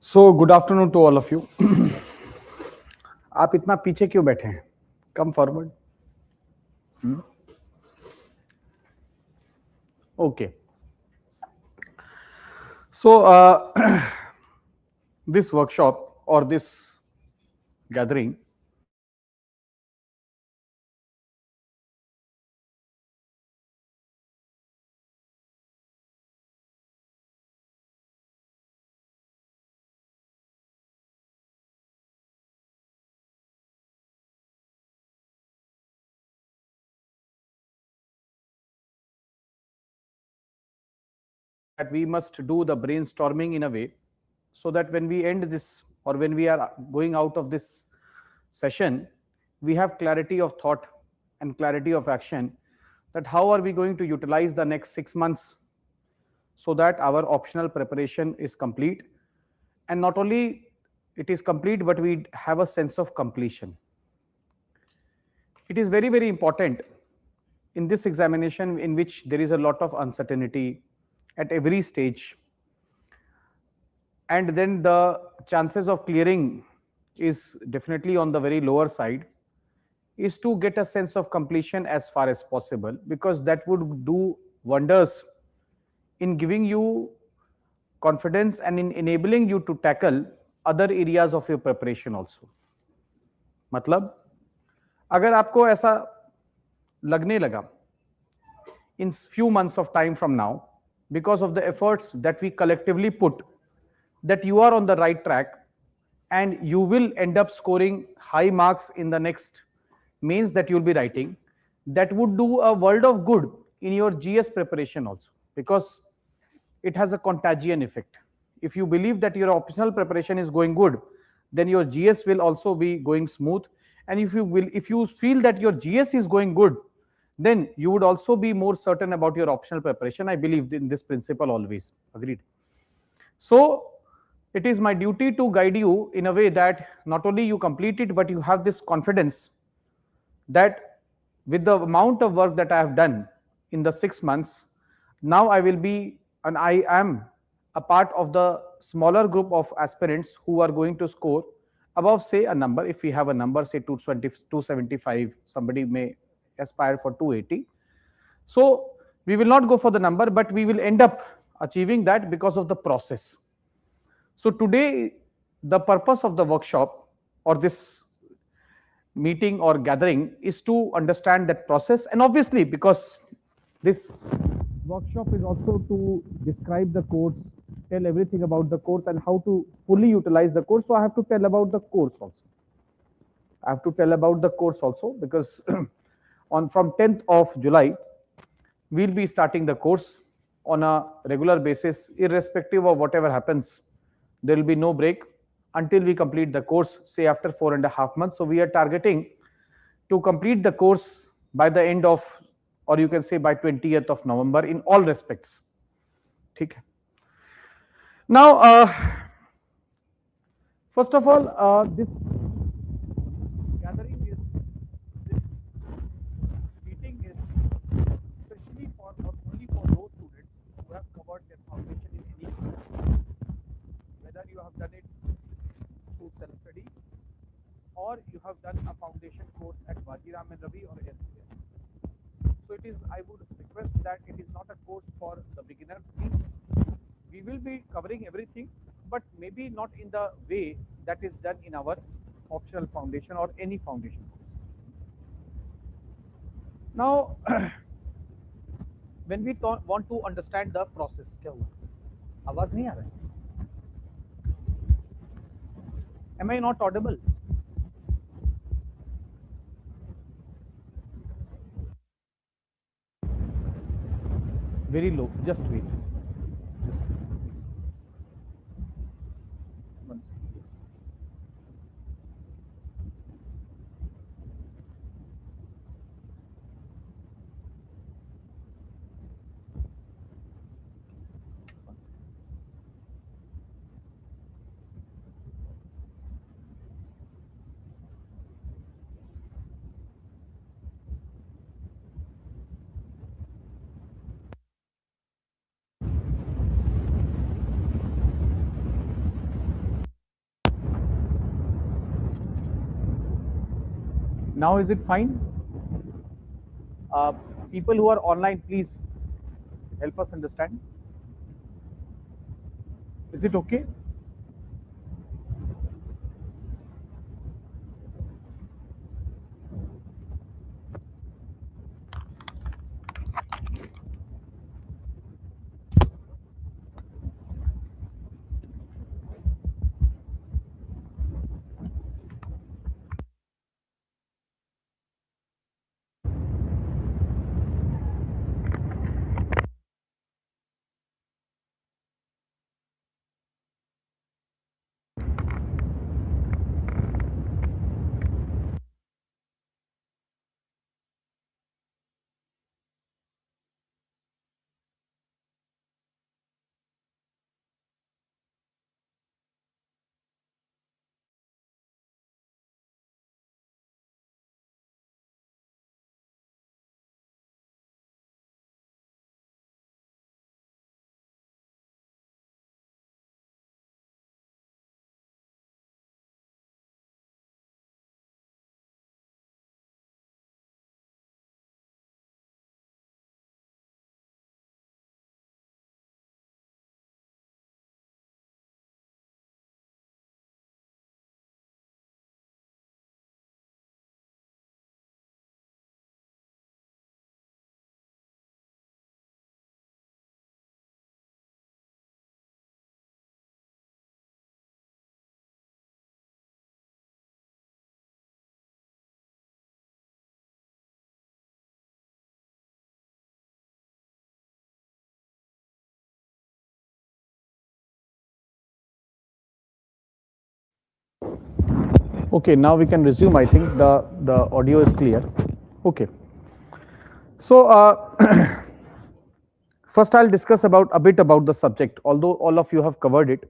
So good afternoon to all of you. आप इतना पीछे क्यों बैठे हैं? Come forward. Okay. So this workshop or this gathering that we must do the brainstorming in a way so that when we end this or when we are going out of this session, we have clarity of thought and clarity of action, that how are we going to utilize the next 6 months so that our optional preparation is complete, and not only it is complete but we have a sense of completion. It is very, very important in this examination in which there is a lot of uncertainty at every stage, and then the chances of clearing is definitely on the very lower side, is to get a sense of completion as far as possible, because that would do wonders in giving you confidence and in enabling you to tackle other areas of your preparation also. मतलब अगर आपको ऐसा लगने लगा in few months of time from now, because of the efforts that we collectively put, that you are on the right track and you will end up scoring high marks in the next mains that you'll be writing, that would do a world of good in your GS preparation also, because it has a contagion effect. If you believe that your optional preparation is going good, then your GS will also be going smooth. And if you feel that your GS is going good, then you would also be more certain about your optional preparation. I believe in this principle always. Agreed. So it is my duty to guide you in a way that not only you complete it, but you have this confidence that with the amount of work that I have done in the 6 months, now I will be, and I am a part of the smaller group of aspirants who are going to score above, say, a number. If we have a number, say 220, 275, somebody may aspire for 280. So we will not go for the number, but we will end up achieving that because of the process. So today, the purpose of the workshop or this meeting or gathering is to understand that process, and obviously because this workshop is also to describe the course, tell everything about the course and how to fully utilize the course. So I have to tell about the course also. I have to tell about the course also because on from 10th of July, we'll be starting the course on a regular basis, irrespective of whatever happens. There will be no break until we complete the course, say after 4.5 months. So we are targeting to complete the course by the end of, or you can say by 20th of November in all respects. Okay. Now, first of all, this gathering is, this meeting is especially for, or only for those students who have covered their foundation in any course, whether you have done it through self-study or you have done a foundation course at Vajiram and Ravi or elsewhere. So it is, I would request that it is not a course for the beginners. Means we will be covering everything, but maybe not in the way that is done in our optional foundation or any foundation course. Now, when we want to understand the process, क्या हुआ? आवाज नहीं आ रहा है? Am I not audible? Very low. Just wait. Just wait. One second, please. One second. Now is it fine? Uh, People who are online, please help us understand. Is it okay? Okay, now we can resume. I think the audio is clear. Okay. So first I'll discuss about a bit about the subject, although all of you have covered it.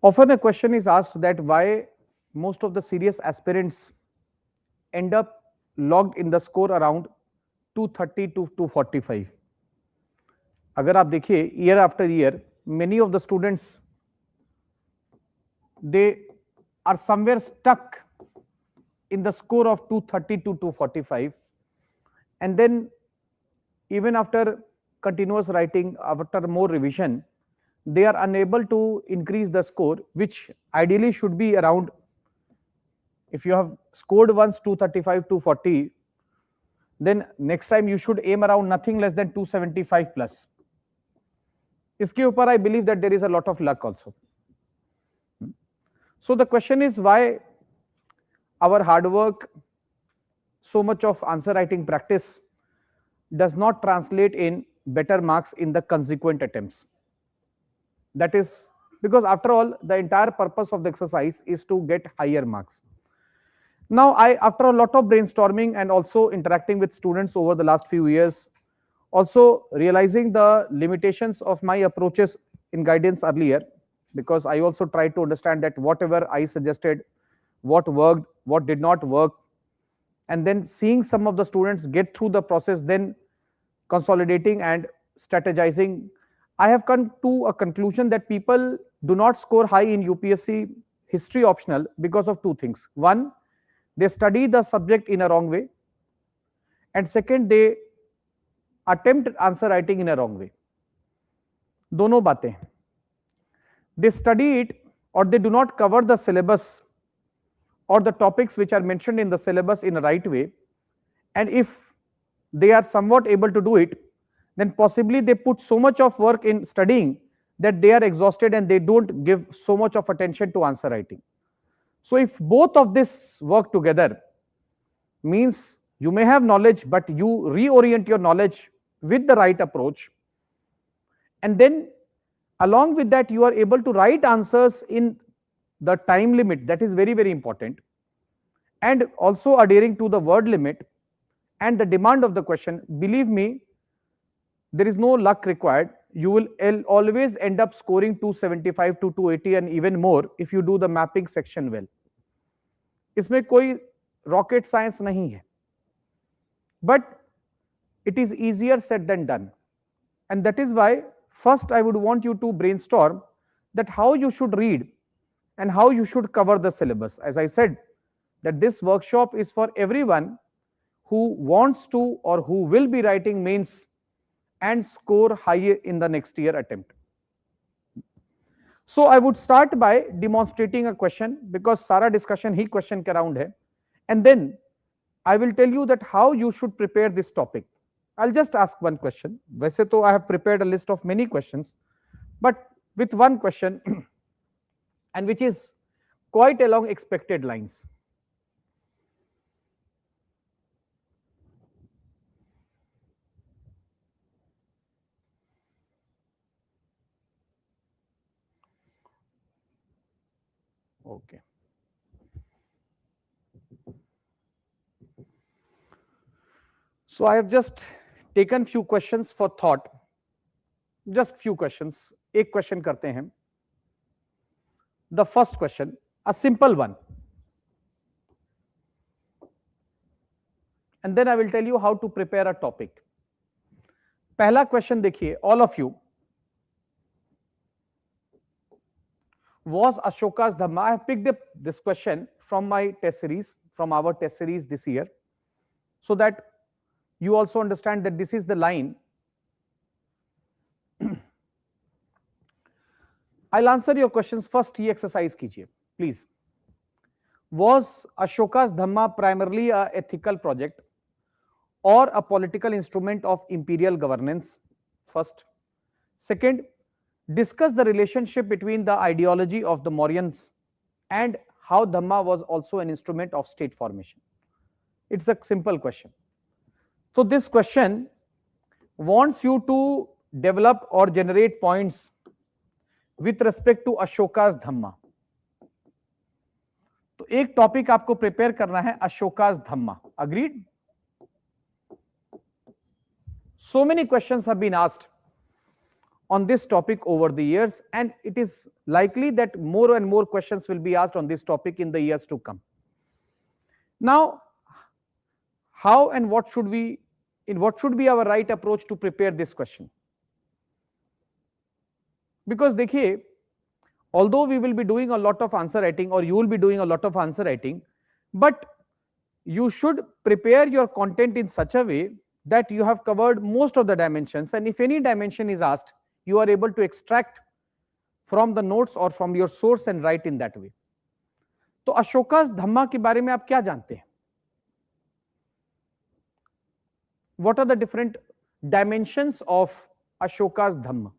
Often a question is asked that why most of the serious aspirants end up logged in the score around 230 to 245. अगर आप देखिए year after year, many of the students, they are somewhere stuck in the score of 230 to 245, and then even after continuous writing, after more revision, they are unable to increase the score, which ideally should be around, if you have scored once 235 240, then next time you should aim around nothing less than 275 plus. Iske upar I believe that there is a lot of luck also. So the question is why our hard work, so much of answer writing practice does not translate in better marks in the consequent attempts. That is because after all, the entire purpose of the exercise is to get higher marks. Now, after a lot of brainstorming and also interacting with students over the last few years, also realizing the limitations of my approaches in guidance earlier, because I also tried to understand that whatever I suggested, what worked, what did not work, and then seeing some of the students get through the process, then consolidating and strategizing, I have come to a conclusion that people do not score high in UPSC history optional because of two things. One, they study the subject in a wrong way, and second, they attempt answer writing in a wrong way. दोनों बातें. They study it or they do not cover the syllabus or the topics which are mentioned in the syllabus in a right way, and if they are somewhat able to do it, then possibly they put so much of work in studying that they are exhausted and they don't give so much of attention to answer writing. So if both of this work together, means you may have knowledge but you reorient your knowledge with the right approach, and then along with that you are able to write answers in the time limit, that is very, very important, and also adhering to the word limit and the demand of the question, believe me, there is no luck required. You will always end up scoring 275 to 280 and even more if you do the mapping section well. इसमें कोई rocket science नहीं है, but it is easier said than done, and that is why first I would want you to brainstorm that how you should read and how you should cover the syllabus. As I said, that this workshop is for everyone who wants to or who will be writing mains and score high in the next year attempt. So I would start by demonstrating a question, because सारा discussion ही question के around है, and then I will tell you that how you should prepare this topic. I'll just ask one question. वैसे तो I have prepared a list of many questions, but with one question and which is quite along expected lines. Okay. So I have just taken few questions for thought. Just few questions. एक question करते हैं. The first question, a simple one. And then I will tell you how to prepare a topic. पहला question देखिए, all of you. Was Ashoka's Dhamma? I have picked up this question from my test series, from our test series this year, so that you also understand that this is the line. I'll answer your questions first. ये exercise कीजिए, please. Was Ashoka's Dhamma primarily a ethical project or a political instrument of imperial governance? First. Second, discuss the relationship between the ideology of the Mauryans and how Dhamma was also an instrument of state formation. It's a simple question. So this question wants you to develop or generate points with respect to Ashoka's Dhamma. तो एक topic आपको prepare करना है Ashoka's Dhamma. Agreed? So many questions have been asked on this topic over the years, and it is likely that more and more questions will be asked on this topic in the years to come. Now, how and what should be our right approach to prepare this question? Because देखिए, although we will be doing a lot of answer writing, or you will be doing a lot of answer writing, but you should prepare your content in such a way that you have covered most of the dimensions, and if any dimension is asked, you are able to extract from the notes or from your source and write in that way. तो अशोका's धम्मा के बारे में आप क्या जानते हैं? What are the different dimensions of Ashoka's Dhamma?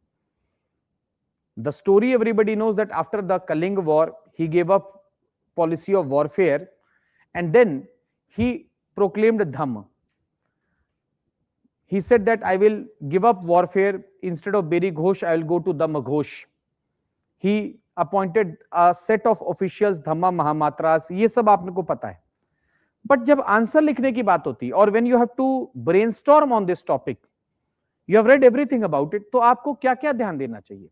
The story everybody knows, that after the Kalinga war, he gave up policy of warfare and then he proclaimed Dhamma. He said that I will give up warfare, instead of Beri Ghosh, I will go to Dhamma Ghosh. He appointed a set of officials, Dhamma Mahamatras, ये सब आपको पता है. But जब answer लिखने की बात होती है, और when you have to brainstorm on this topic, you have read everything about it, तो आपको क्या क्या ध्यान देना चाहिए?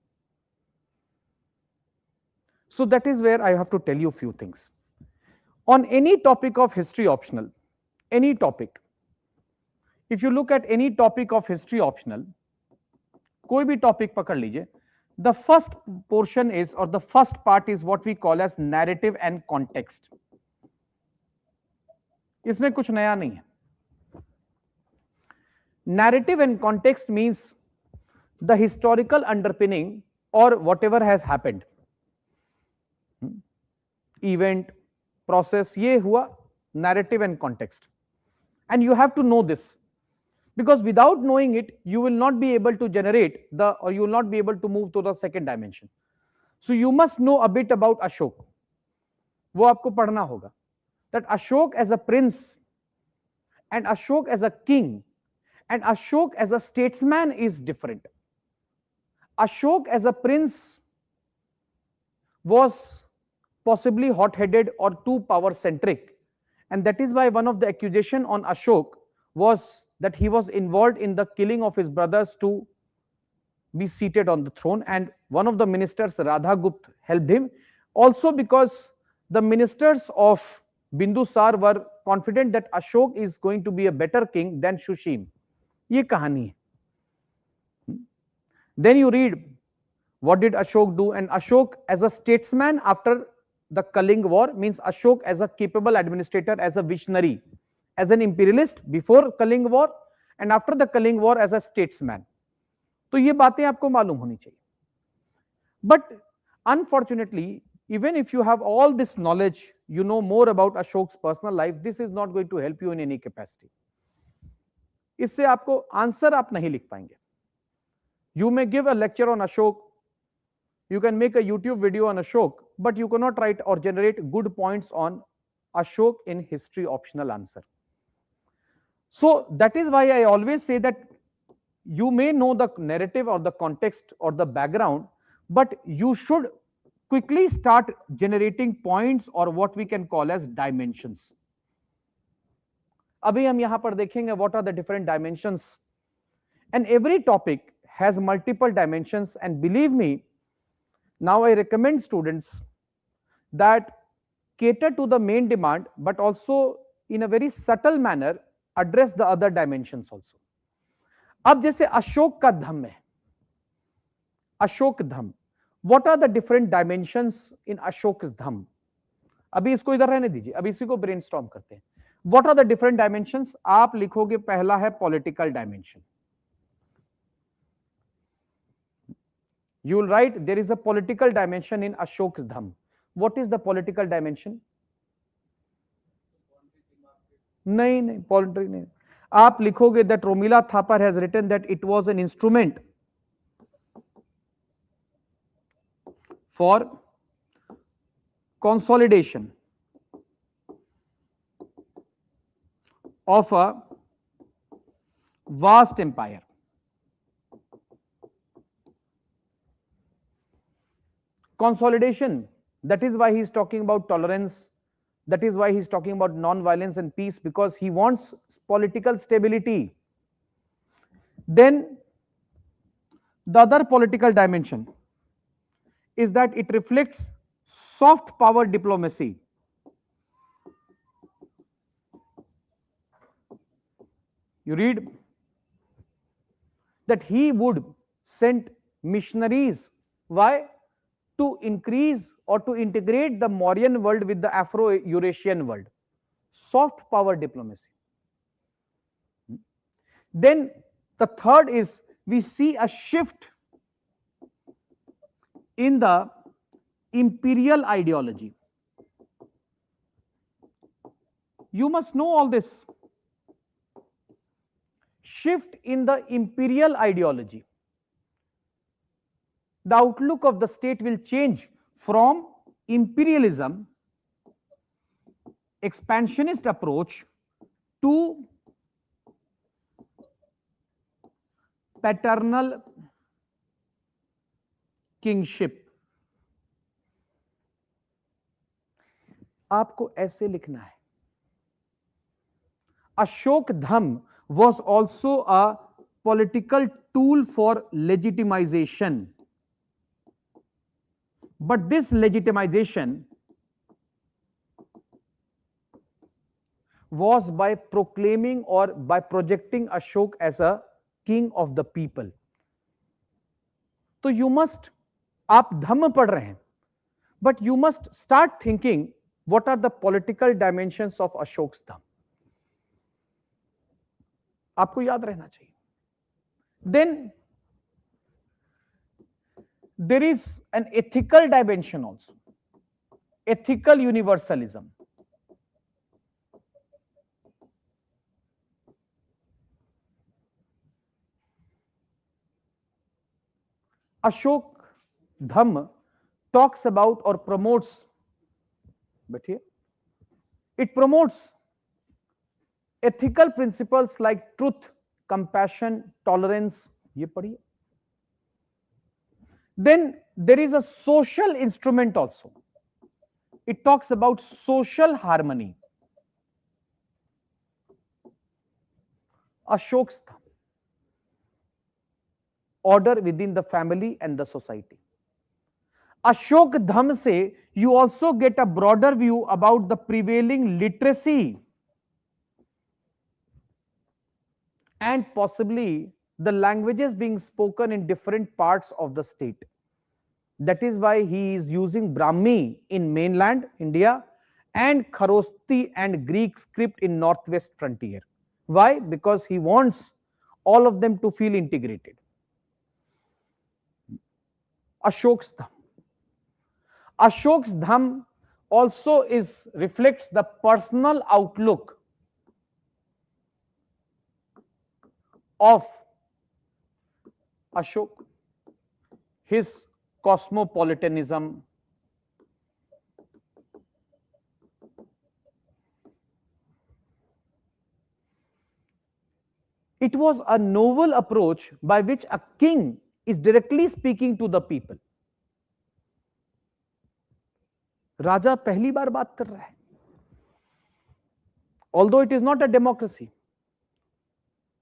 So that is where I have to tell you a few things. On any topic of history optional, any topic, if you look at any topic of history optional, कोई भी topic पकड़ लीजिए, the first portion is, or the first part is what we call as narrative and context. इसमें कुछ नया नहीं है. Narrative and context means the historical underpinning or whatever has happened. Event, process, ये हुआ narrative and context. And you have to know this, because without knowing it, you will not be able to generate or you will not be able to move to the second dimension. So you must know a bit about Ashok. वो आपको पढ़ना होगा. That Ashok as a prince and Ashok as a king and Ashok as a statesman is different. Ashok as a prince was possibly hot-headed or too power-centric, and that is why one of the accusation on Ashok was that he was involved in the killing of his brothers to be seated on the throne, and one of the ministers, Radhagupt, helped him, also because the ministers of Bindusar were confident that Ashok is going to be a better king than Shushim. ये कहानी है. Then you read what did Ashok do, and Ashok as a statesman, after the Kaling War means Ashok as a capable administrator, as a visionary, as an imperialist before Kaling War and after the Kaling War as a statesman. तो ये बातें आपको मालूम होनी चाहिए. But unfortunately, even if you have all this knowledge, you know more about Ashok's personal life, this is not going to help you in any capacity. इससे आपको answer आप नहीं लिख पाएंगे. You may give a lecture on Ashok, you can make a YouTube video on Ashok, but you cannot write or generate good points on Ashok in history optional answer. So that is why I always say that you may know the narrative or the context or the background, but you should quickly start generating points or what we can call as dimensions. अभी हम यहां पर देखेंगे what are the different dimensions, and every topic has multiple dimensions, and believe me, now I recommend students that cater to the main demand but also in a very subtle manner address the other dimensions also. अब जैसे अशोक का धम्म है, अशोक धम्म, what are the different dimensions in Ashok धम्म? अभी इसको इधर रहने दीजिए, अभी इसी को ब्रेनस्टॉर्म करते हैं. What are the different dimensions? आप लिखोगे पहला है political dimension. You will write there is a political dimension in Ashok's Dham. What is the political dimension? नहीं नहीं, political नहीं. आप लिखोगे that Romila Thapar has written that it was an instrument for consolidation of a vast empire. Consolidation, that is why he is talking about tolerance, that is why he is talking about non-violence and peace, because he wants political stability. Then the other political dimension is that it reflects soft power diplomacy. You read that he would send missionaries. Why? To increase or to integrate the Mauryan world with the Afro-Eurasian world. Soft power diplomacy. Then the third is we see a shift in the imperial ideology. You must know all this. Shift in the imperial ideology. The outlook of the state will change from imperialism, expansionist approach, to paternal kingship. आपको ऐसे लिखना है. Ashok Dham was also a political tool for legitimization. But this legitimization was by proclaiming or by projecting Ashok as a king of the people. So you must, आप धम्म पढ़ रहे हैं, but you must start thinking what are the political dimensions of Ashok's Dham. आपको याद रहना चाहिए. Then there is an ethical dimension also, ethical universalism. Ashok Dhamma talks about or promotes, but here it promotes ethical principles like truth, compassion, tolerance. ये पढ़िए. Then there is a social instrument also. It talks about social harmony. Ashok's Dham. Order within the family and the society. Ashok Dham se you also get a broader view about the prevailing literacy and possibly the languages being spoken in different parts of the state. That is why he is using Brahmi in mainland India and Kharosti and Greek script in northwest frontier. Why? Because he wants all of them to feel integrated. Ashok's Dham. Ashok's Dham also reflects the personal outlook of Ashok, his cosmopolitanism, it was a novel approach by which a king is directly speaking to the people. राजा पहली बार बात कर रहा है. Although it is not a democracy,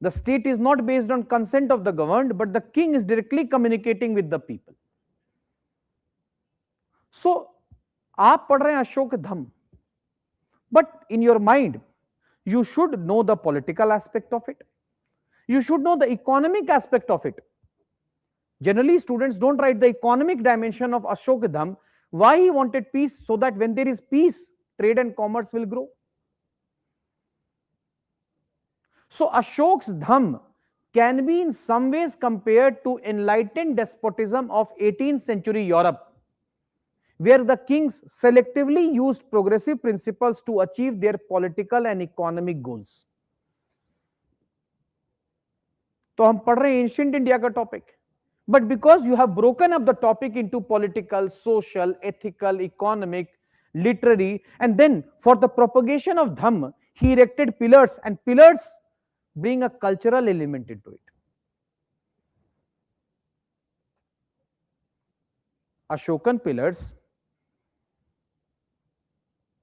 the state is not based on consent of the governed, but the king is directly communicating with the people. So, आप पढ़ रहे हैं अशोक धम्म, but in your mind, you should know the political aspect of it. You should know the economic aspect of it. Generally, students don't write the economic dimension of Ashoka Dhamma. Why he wanted peace? So that when there is peace, trade and commerce will grow. So Ashok's Dhamma can be in some ways compared to enlightened despotism of 18th century Europe, where the kings selectively used progressive principles to achieve their political and economic goals. तो हम पढ़ रहे हैं ancient India का topic, but because you have broken up the topic into political, social, ethical, economic, literary, and then for the propagation of Dhamma, he erected pillars, and pillars bring a cultural element into it. Ashokan pillars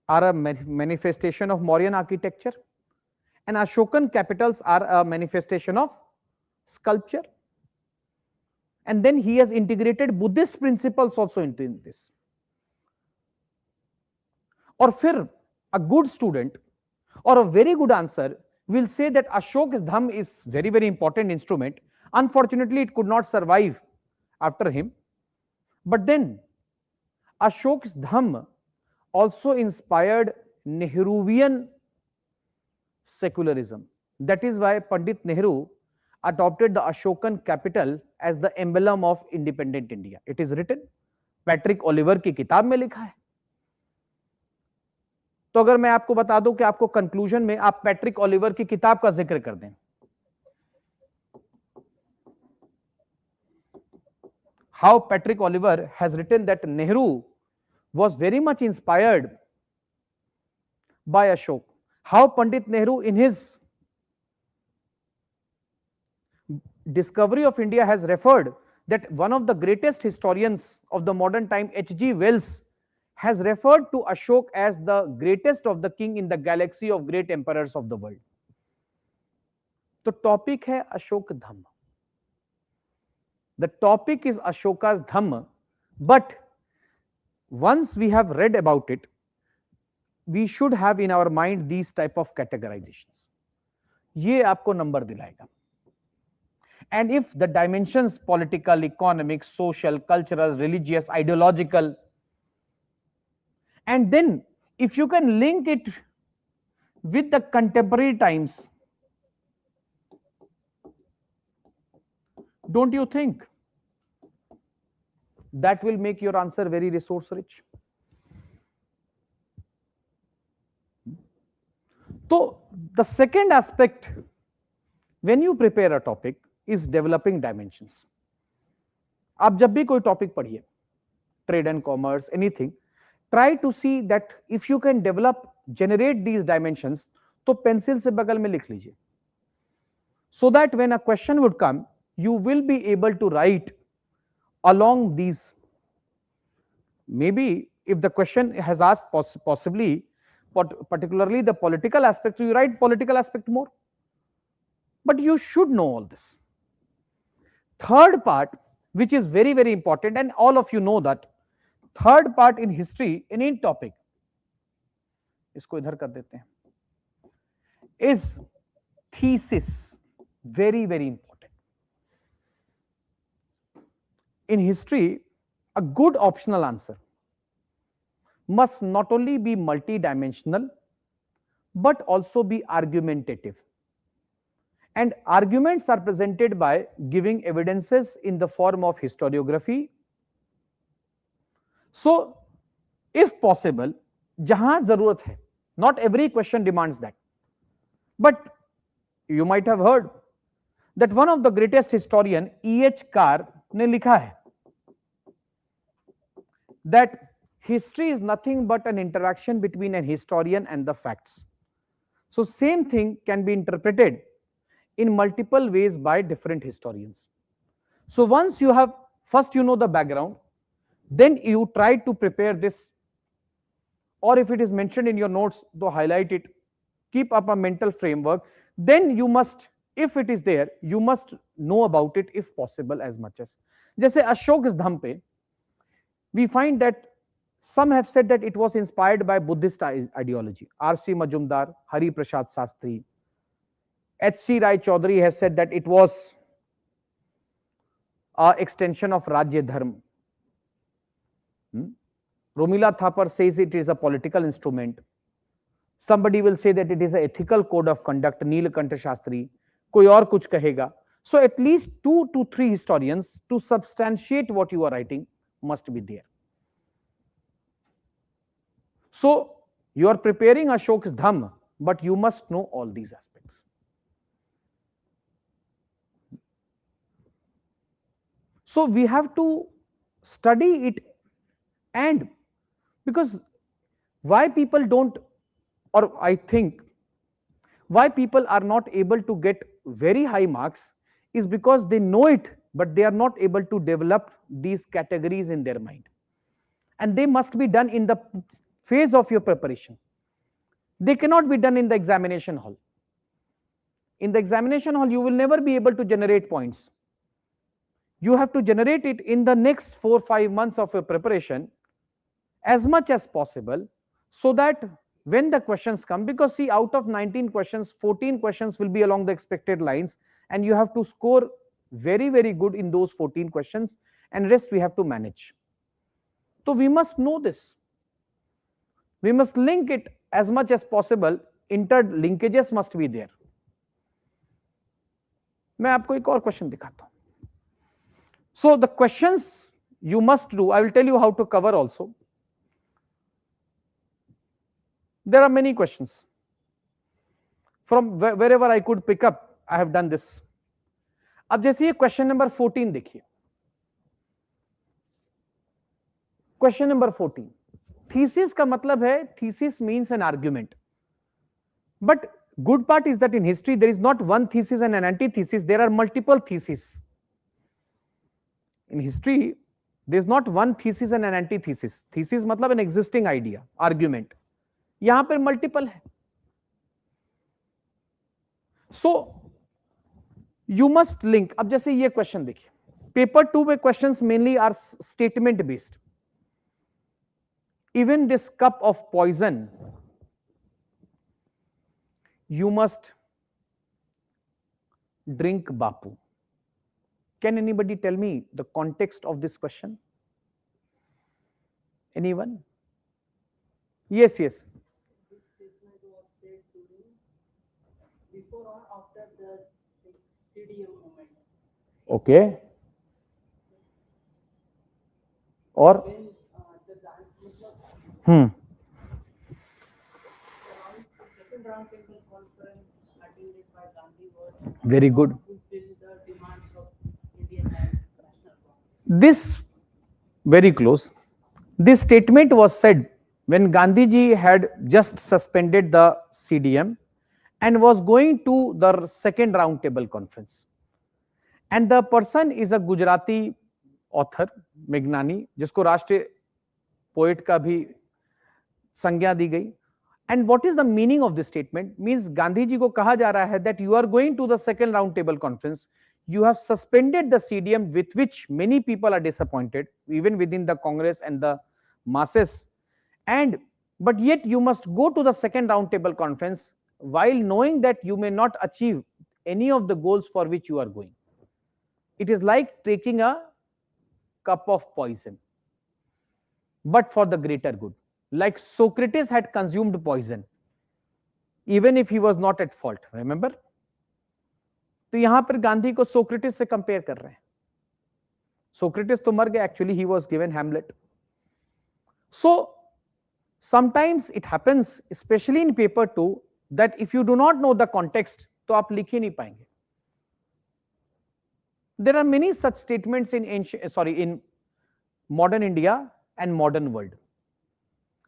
are a manifestation of Mauryan architecture, and Ashokan capitals are a manifestation of sculpture. And then he has integrated Buddhist principles also into this. और फिर a good student or a very good answer will say that Ashok's Dhamma is very, very important instrument. Unfortunately, it could not survive after him. But then Ashok's Dhamma also inspired Nehruvian secularism. That is why Pandit Nehru adopted the Ashokan capital as the emblem of independent India. It is written, Patrick Oliver की किताब में लिखा है. तो अगर मैं आपको बता दूं कि आपको कंक्लूजन में आप पैट्रिक ओलिवर की किताब का जिक्र कर दें, how Patrick Oliver has written that Nehru was very much inspired by Ashok, how Pandit Nehru in his discovery of India has referred that one of the greatest historians of the modern time, H.G. Wells, has referred to Ashok as the greatest of the king in the galaxy of great emperors of the world. तो topic है अशोक धम्म. The topic is Ashoka's Dhamma, but once we have read about it, we should have in our mind these type of categorizations. ये आपको number दिलाएगा. And if the dimensions political, economic, social, cultural, religious, ideological, and then if you can link it with the contemporary times, don't you think that will make your answer very resource rich? So the second aspect when you prepare a topic is developing dimensions. आप जब भी कोई topic पढ़िए, trade and commerce, anything, try to see that if you can generate these dimensions, तो pencil से बगल में लिख लीजिए, so that when a question would come, you will be able to write along these. Maybe if the question has asked possibly, particularly the political aspect, so you write political aspect more. But you should know all this. Third part, which is very, very important, and all of you know that, third part in history, in any topic, इसको इधर कर देते हैं, is thesis. Very, very important. In history, A good optional answer must not only be multidimensional but also be argumentative. And arguments are presented by giving evidences in the form of historiography. So, if possible, jahan zarurat hai, not every question demands that. But you might have heard that one of the greatest historian, E.H. Carr, ने लिखा है that history is nothing but an interaction between an historian and the facts. So same thing can be interpreted in multiple ways by different historians. So once you have, first you know the background, then you try to prepare this, or if it is mentioned in your notes, to highlight it, keep up a mental framework, then you must, if it is there, you must know about it if possible as much as. जैसे अशोक स्तंभ पे we find that some have said that it was inspired by Buddhist ideology. R.C. Majumdar, Hari Prasad Sastri, H.C. Rai Chaudhary has said that it was an extension of Rajya Dharma. Romila Thapar says it is a political instrument. Somebody will say that it is an ethical code of conduct, Neelakanta Shastri. Koi aur kuch kahega. So at least 2 to 3 historians to substantiate what you are writing must be there. So you are preparing Ashok's Dhamma, but you must know all these aspects. So we have to study it, and because why people don't, or I think why people are not able to get very high marks is because they know it, but they are not able to develop these categories in their mind. And they must be done in the phase of your preparation. They cannot be done in the examination hall. In the examination hall, you will never be able to generate points. You have to generate it in the next 4-5 months of your preparation as much as possible, so that when the questions come, because see, out of 19 questions, 14 questions will be along the expected lines, and you have to score very, very good in those 14 questions, and rest we have to manage. So we must know this. We must link it as much as possible. Interlinkages must be there. मैं आपको एक और question दिखाता हूं. So the questions you must do, I will tell you how to cover also. There are many questions. From wherever I could pick up, I have done this. अब जैसे ये question number 14 देखिए. Question number 14. Thesis का मतलब है, thesis means an argument. But good part is that in history there is not one thesis and an antithesis, there are multiple theses. In history there is not one thesis and an antithesis. Thesis मतलब an existing idea, argument. यहां पर multiple है. So you must link. अब जैसे ये question देखिए, paper 2 में questions mainly are statement based. Even this cup of poison, you must drink, Bapu. Can anybody tell me the context of this question? Anyone? Yes, yes. This statement was said during, before or after the CDM movement. Okay. Or? When Hmm. second round table conference attended by Gandhi was Very good. to fill the demands of Indian National Congress. This very close. This statement was said when Gandhiji had just suspended the CDM and was going to the second round table conference. And the person is a Gujarati author, Meghnani, जिसको राष्ट्रीय poet का भी संज्ञा दी गई. And what is the meaning of this statement? Means Gandhi ji को कहा जा रहा है that you are going to the second round table conference, you have suspended the CDM, with which many people are disappointed, even within the Congress and the masses, and but yet you must go to the second round table conference while knowing that you may not achieve any of the goals for which you are going. It is like taking a cup of poison. but for the greater good. Like Socrates had consumed poison, even if he was not at fault. Remember? तो यहां पर गांधी को Socrates से compare कर रहे हैं. Socrates तो मर गया, actually he was given Hamlet. So sometimes it happens, specially in paper 2, that if you do not know the context तो आप लिख ही नहीं पाएंगे. There are many such statements in modern India and modern world,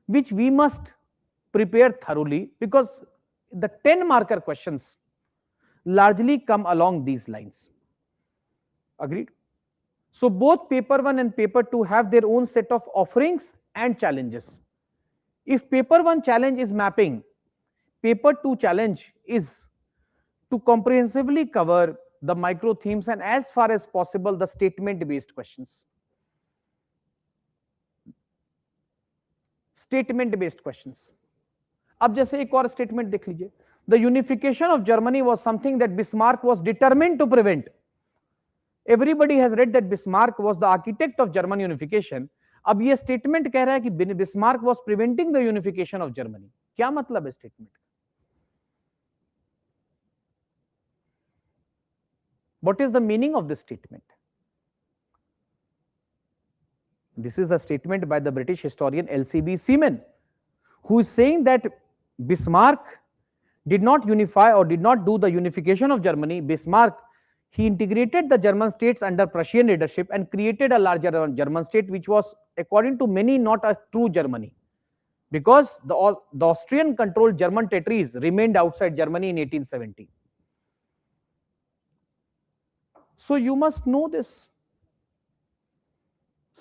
which we must prepare thoroughly, because the 10 marker questions largely come along these lines. Agreed? So both paper 1 and paper 2 have their own set of offerings and challenges. If paper 1 challenge is mapping, paper 2 challenge is to comprehensively cover the micro themes and as far as possible the statement based questions. Statement based questions. अब जैसे एक और statement देख लीजिए. The unification of Germany was something that Bismarck was determined to prevent. Everybody has read that Bismarck was the architect of German unification. अब ये statement कह रहा है कि Bismarck was preventing the unification of Germany. क्या मतलब है statement? What is the meaning of this statement? This is a statement by the British historian LCB Seaman, who is saying that Bismarck did not unify or did not do the unification of Germany. Bismarck, he integrated the German states under Prussian leadership and created a larger German state, which was, according to many, not a true Germany, because the Austrian controlled German territories remained outside Germany in 1870. So you must know this.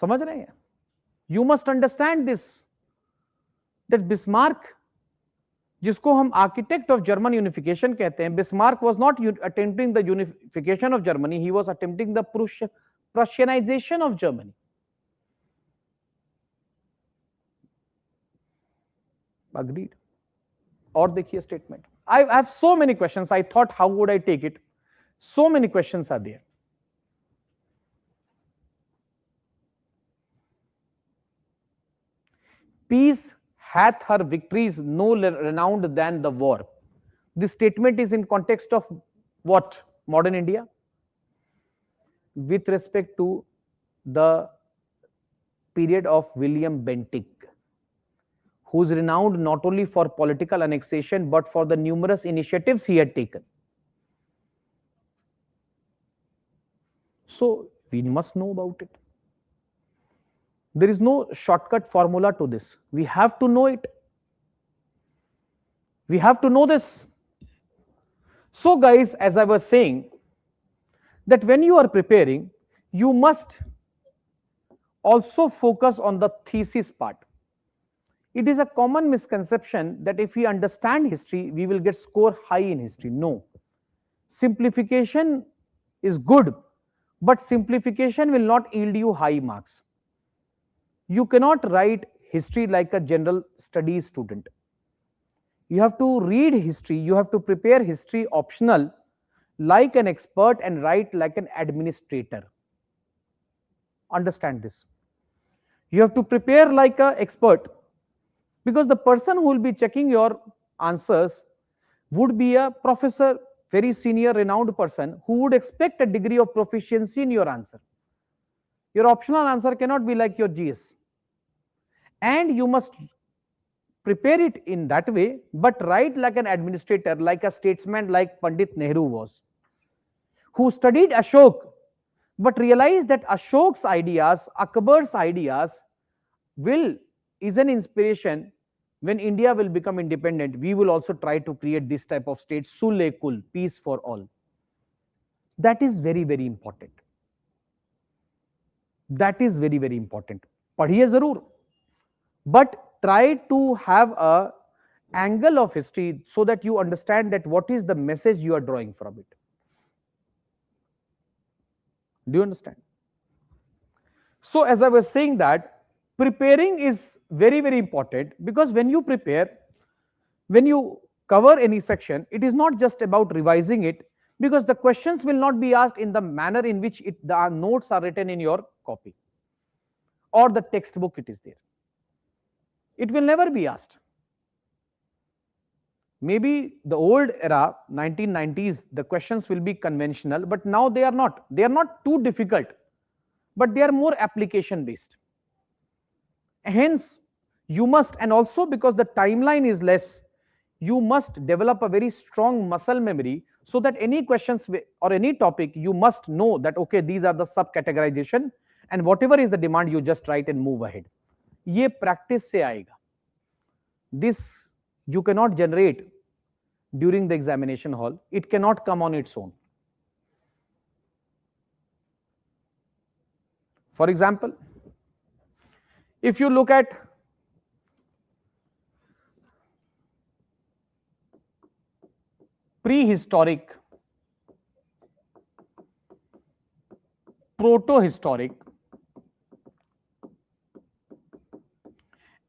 समझ रहे हैं? You must understand this, that Bismarck, जिसको हम architect of German unification कहते हैं, Bismarck was not attempting the unification of Germany, he was attempting the Prussianization of Germany. Agreed? और देखिए statement. I have so many questions. I thought, how would I take it? So many questions are there. Peace hath her victories no renowned than the war. This statement is in context of what? Modern India? With respect to the period of William Bentinck, who is renowned not only for political annexation but for the numerous initiatives he had taken. So we must know about it. There is no shortcut formula to this. We have to know it. We have to know this. So guys, as I was saying, that when you are preparing, you must also focus on the thesis part. It is a common misconception that if we understand history, we will get score high in history. No. Simplification is good, but simplification will not yield you high marks. You cannot write history like a general studies student. You have to read history, you have to prepare history optional like an expert and write like an administrator. Understand this. You have to prepare like an expert, because the person who will be checking your answers would be a professor, very senior, renowned person who would expect a degree of proficiency in your answer. Your optional answer cannot be like your GS. And you must prepare it in that way, but write like an administrator, like a statesman, like Pandit Nehru was, who studied Ashok, but realized that Ashok's ideas, Akbar's ideas is an inspiration. When India will become independent, we will also try to create this type of state, Sule-Kul, peace for all. That is very, very important. That is very, very important. Padhiye zarur, but try to have a angle of history so that you understand that what is the message you are drawing from it. Do you understand? So as I was saying, that preparing is very, very important, because when you prepare, when you cover any section, it is not just about revising it, because the questions will not be asked in the manner in which the notes are written in your copy or the textbook it is there. It will never be asked. Maybe the old era, 1990s, the questions will be conventional, but now they are not. They are not too difficult, but they are more application based. Hence, you must, and also because the timeline is less, you must develop a very strong muscle memory so that any questions or any topic, you must know that, okay, these are the subcategorization, and whatever is the demand, you just write and move ahead. ये practice से आएगा. This you cannot generate during the examination hall. It cannot come on its own. For example, if you look at prehistoric, proto-historic,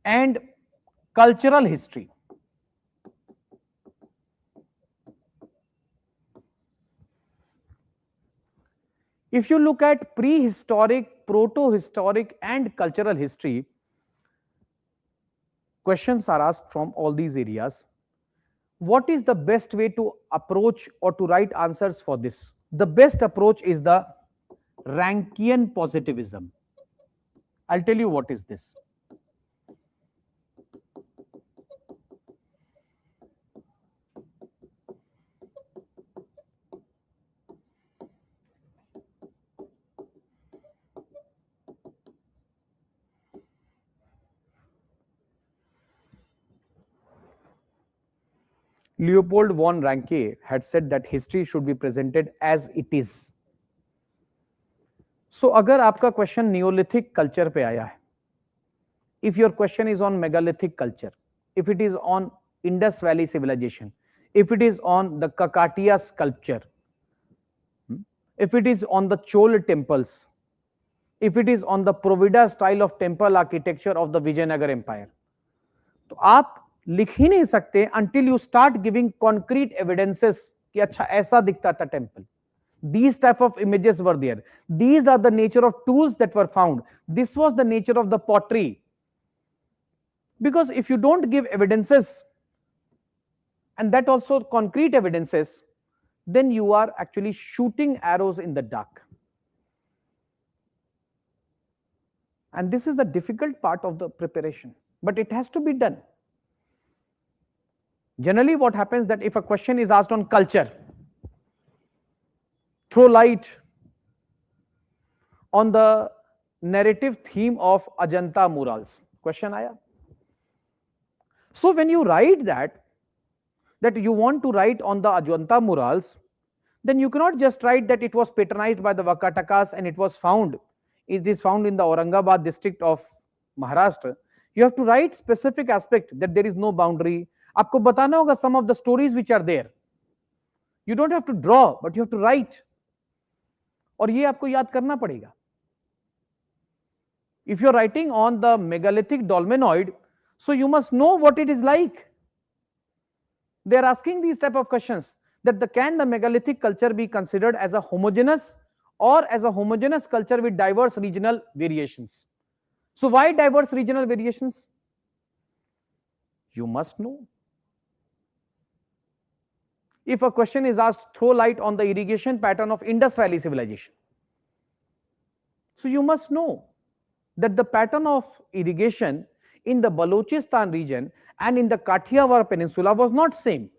and cultural history, if you look at prehistoric, proto-historic, and cultural history, questions are asked from all these areas. What is the best way to approach or to write answers for this? The best approach is the Rankian positivism. I'll tell you what is this. Leopold von Ranke had said that history should be presented as it is. So अगर आपका question Neolithic culture पे आया है, if your question is on megalithic culture, if it is on Indus Valley civilization, if it is on the Kakatiya sculpture, if it is on the Chol temples, if it is on the Provida style of temple architecture of the Vijayanagar Empire, तो आप लिख ही नहीं सकते until you start giving concrete evidences कि अच्छा ऐसा दिखता था temple. These type of images were there. These are the nature of tools that were found. This was the nature of the pottery. Because if you don't give evidences, and that also concrete evidences, then you are actually shooting arrows in the dark. And this is the difficult part of the preparation, but it has to be done. Generally, what happens that if a question is asked on culture, throw light on the narrative theme of Ajanta murals. Question aaya. So when you write that you want to write on the Ajanta murals, then you cannot just write that it was patronized by the Vakatakas and it is found in the Aurangabad district of Maharashtra. You have to write specific aspect that there is no boundary. आपको बताना होगा some of the stories which are there. You don't have to draw, but you have to write. और ये आपको याद करना पड़ेगा. If you are writing on the megalithic dolmenoid, so you must know what it is like. They are asking these type of questions that can the megalithic culture be considered as a homogeneous or as a homogeneous culture with diverse regional variations. So why diverse regional variations? You must know. If a question is asked, throw light on the irrigation pattern of Indus Valley civilization. So you must know that the pattern of irrigation in the Balochistan region and in the Kathiawar Peninsula was not same.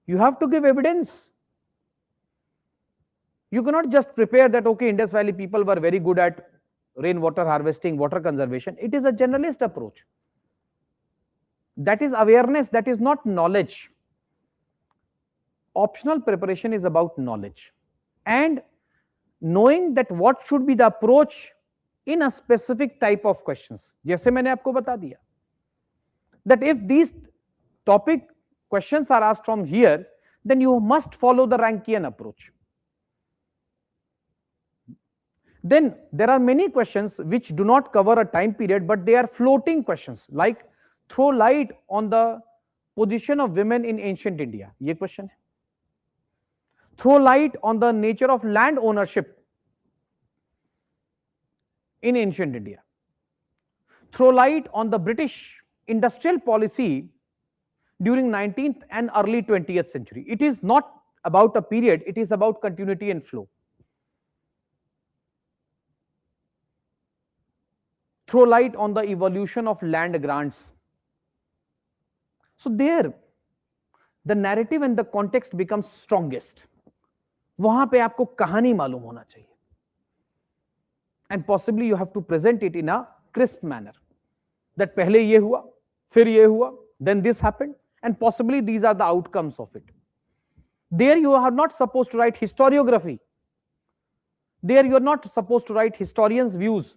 You have to give evidence. You cannot just prepare that, okay, Indus Valley people were very good at rainwater harvesting, water conservation. It is a generalist approach. That is awareness, that is not knowledge. Optional preparation is about knowledge and knowing that what should be the approach in a specific type of questions. जैसे मैंने आपको बता दिया that if these topic questions are asked from here, then you must follow the Rankian approach. Then there are many questions which do not cover a time period, but they are floating questions, like throw light on the position of women in ancient India. ये question है. Throw light on the nature of land ownership in ancient India. Throw light on the British industrial policy during 19th and early 20th century. It is not about a period, it is about continuity and flow. Throw light on the evolution of land grants. So there, the narrative and the context becomes strongest. वहां पे आपको कहानी मालूम होना चाहिए. And possibly you have to present it in a crisp manner. That पहले ये हुआ, फिर ये हुआ, then this happened, and possibly these are the outcomes of it. There you are not supposed to write historiography. There you are not supposed to write historians' views.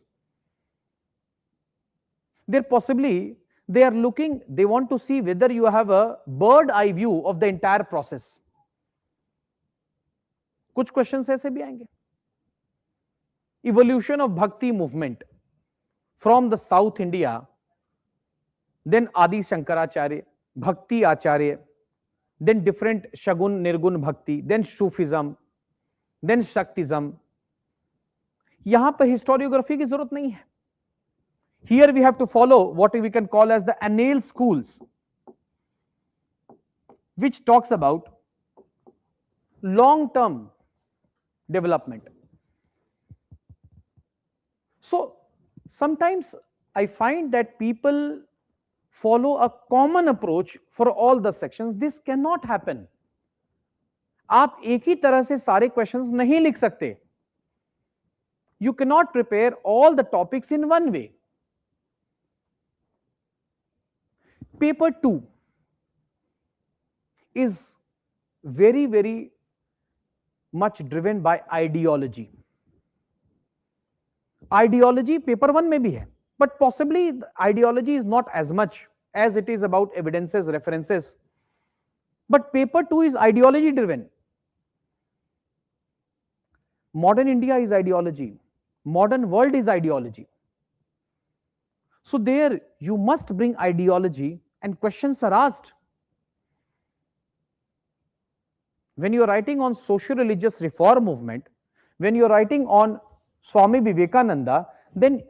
There possibly they are looking, they want to see whether you have a bird eye view of the entire process. कुछ questions ऐसे भी आएंगे. Evolution of Bhakti movement from the South India, then Adi Shankaracharya, Bhakti Acharya, then different Shagun, Nirgun Bhakti, then Sufism, then Shaktism. यहां पर historiography की जरूरत नहीं है. Here we have to follow what we can call as the Annales schools, which talks about long-term development. So sometimes I find that people follow a common approach for all the sections. This cannot happen. आप एक ही तरह से सारे questions नहीं लिख सकते. You cannot prepare all the topics in one way. Paper 2 is very, very much driven by ideology. Ideology paper 1 में भी है, but possibly the ideology is not as much as it is about evidences, references. But paper 2 is ideology driven. Modern India is ideology. Modern world is ideology. So there you must bring ideology, and questions are asked. When you are writing on socio-religious reform movement, when you are writing on Swami Vivekananda, then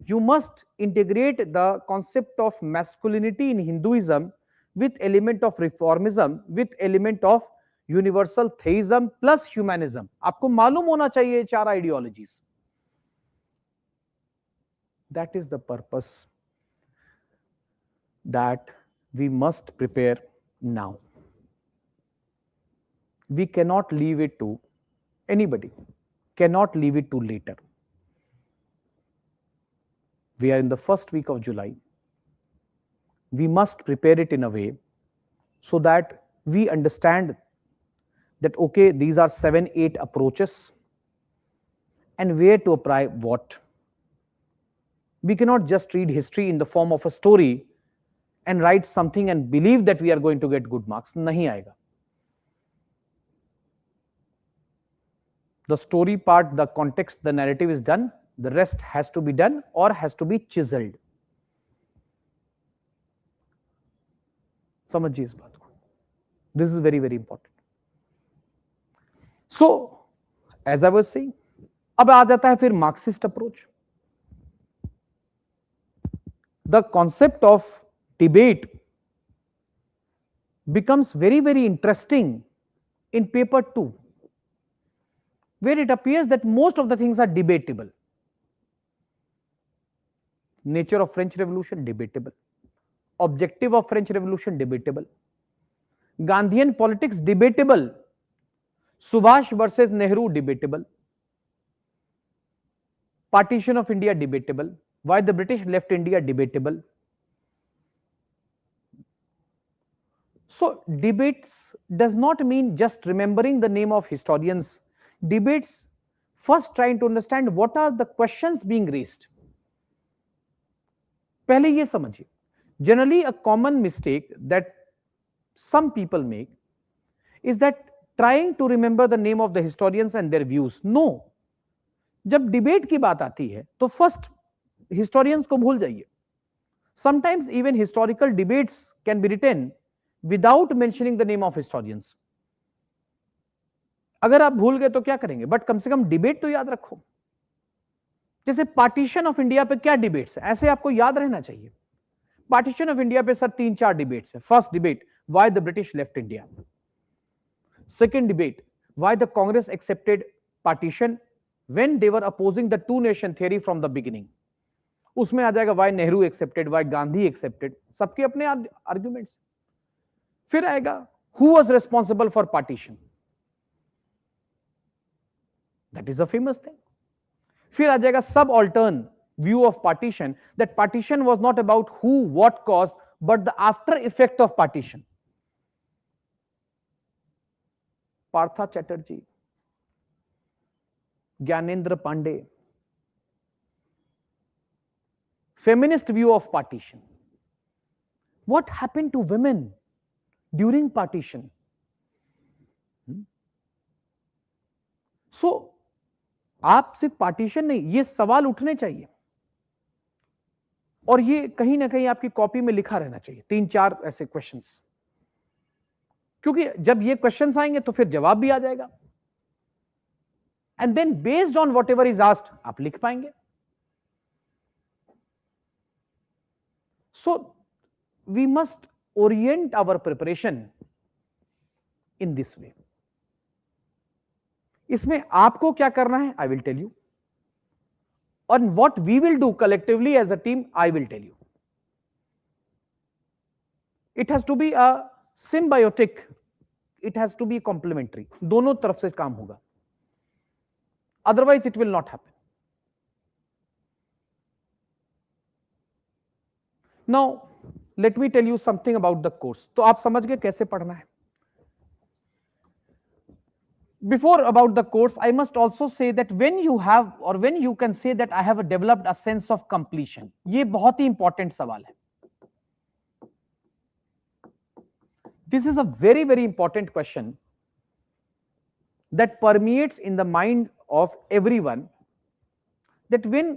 you must integrate the concept of masculinity in Hinduism with element of reformism, with element of universal theism plus humanism. आपको मालूम होना चाहिए चार ideologies. That is the purpose that we must prepare now. We cannot leave it to anybody, cannot leave it to later. We are in the first week of July. We must prepare it in a way so that we understand that, okay, these are 7-8 approaches and where to apply what. We cannot just read history in the form of a story and write something and believe that we are going to get good marks. Nahi aayega. The story part, the context, the narrative is done. The rest has to be done or has to be chiseled. समझिए इस बात को. This is very, very important. So, as I was saying, अब आ जाता है फिर Marxist approach. The concept of debate becomes very, very interesting in paper 2, where it appears that most of the things are debatable. Nature of French Revolution, debatable. Objective of French Revolution, debatable. Gandhian politics, debatable. Subhash versus Nehru, debatable. Partition of India, debatable. Why the British left India, debatable. So debates does not mean just remembering the name of historians. Debates first trying to understand what are the questions being raised. पहले ये समझिए. Generally a common mistake that some people make is that trying to remember the name of the historians and their views. No. जब debate की बात आती है तो first historians को भूल जाइए. Sometimes even historical debates can be written without mentioning the name of historians. अगर आप भूल गए तो क्या करेंगे, बट कम से कम डिबेट तो याद रखो. जैसे पार्टीशन ऑफ इंडिया पे क्या डिबेट्स है, ऐसे आपको याद रहना चाहिए. पार्टीशन ऑफ इंडिया पे सर 3-4 डिबेट्स है. First debate, why the British left India. Second debate, why the Congress accepted partition when they were opposing the two nation theory from the beginning. उसमें आ जाएगा why Nehru accepted, why Gandhi accepted, सबके अपने arguments. फिर आएगा who was responsible for partition, that is a famous thing. फिर आ जाएगा सब ऑल्टर्न view of partition, that partition was not about who what cause but the after effect of partition. Partha Chatterjee, Gyanendra Pandey, feminist view of partition. What happened to women during partition? So, आप सिर्फ partition नहीं, ये सवाल उठने चाहिए और ये कहीं ना कहीं आपकी कॉपी में लिखा रहना चाहिए, 3-4 ऐसे क्वेश्चंस, क्योंकि जब ये क्वेश्चंस आएंगे तो फिर जवाब भी आ जाएगा. And then based on whatever is asked आप लिख पाएंगे. So, we must orient our preparation in this way. इसमें आपको क्या करना है, I will tell you. And what we will do collectively as a team, I will tell you. It has to be a symbiotic. It has to be complementary. दोनों तरफ से काम होगा. Otherwise, it will not happen. Now, let me tell you something about the course. तो आप समझ गए कैसे पढ़ना है. Before about the course, I must also say that when you have or when you can say that I have developed a sense of completion, ये बहुत ही important सवाल है. This is a very, very important question that permeates in the mind of everyone, that when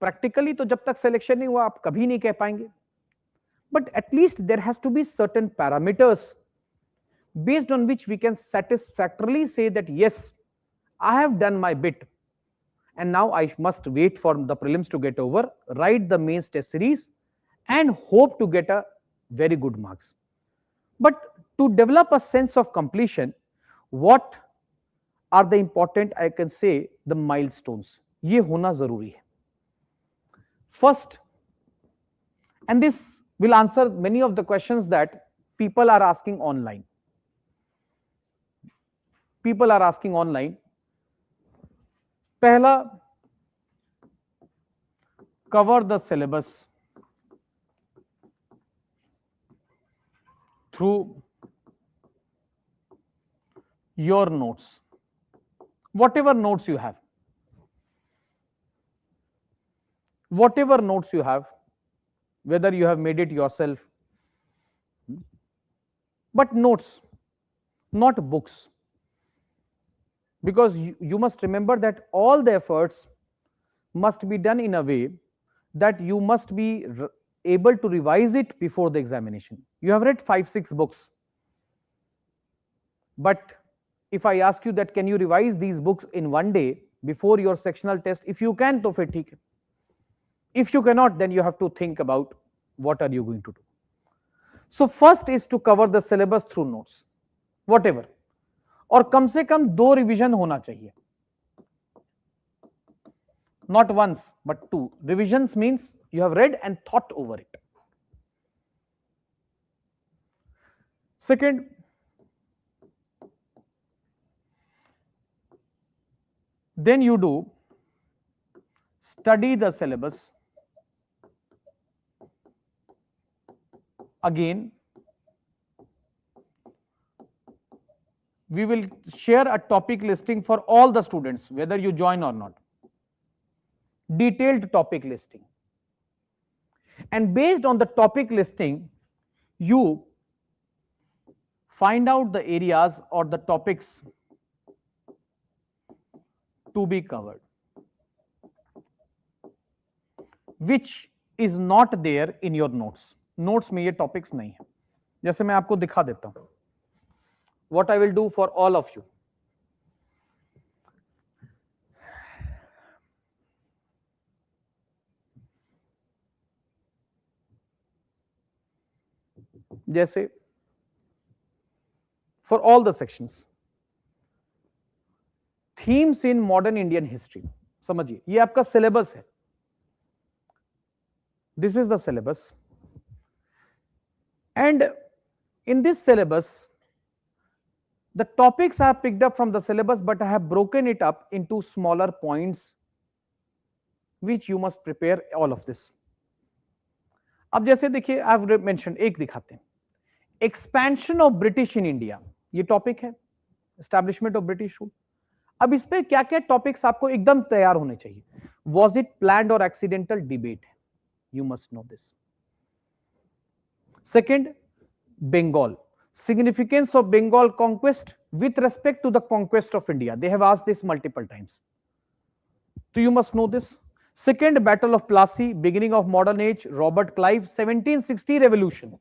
practically तो जब तक selection नहीं हुआ आप कभी नहीं कह पाएंगे, but at least there has to be certain parameters based on which we can satisfactorily say that yes, I have done my bit and now I must wait for the prelims to get over, write the mains test series and hope to get a very good marks. But to develop a sense of completion, what are the important, I can say, the milestones, ये होना जरूरी है. First, and this will answer many of the questions that people are asking online. People are asking online. Pehla, cover the syllabus through your notes, whatever notes you have. Whatever notes you have, whether you have made it yourself, but notes, not books, because you must remember that all the efforts must be done in a way that you must be able to revise it before the examination. You have read 5-6 books, but if I ask you that can you revise these books in one day before your sectional test, if you can, to fir theek hai. If you cannot, then you have to think about what are you going to do. So first is to cover the syllabus through notes, whatever, और कम से कम 2 revision होना चाहिए. Not once but 2 revisions, means you have read and thought over it. Second, then you do study the syllabus again. We will share a topic listing for all the students, whether you join or not. Detailed topic listing. And based on the topic listing, you find out the areas or the topics to be covered, which is not there in your notes. Notes में ये topics नहीं है. जैसे मैं आपको दिखा देता हूं. What I will do for all of you. जैसे for all the sections, themes in modern Indian history, समझिए ये आपका सिलेबस है, this is the syllabus, and in this syllabus the topics I have picked up from the syllabus, but I have broken it up into smaller points which you must prepare all of this. अब जैसे देखिए I have mention, एक दिखाते हैं, expansion of British in India, ये topic है, establishment of British rule. अब इस पे क्या क्या टॉपिक्स आपको एकदम तैयार होने चाहिए, वॉज इट प्लान्ड और accidental, debate, you must know this. Second, Bengal, significance of Bengal conquest with respect to the conquest of India. They have asked this multiple times. So you must know this. Second, Battle of Plassey, beginning of modern age, Robert Clive, 1760 revolution.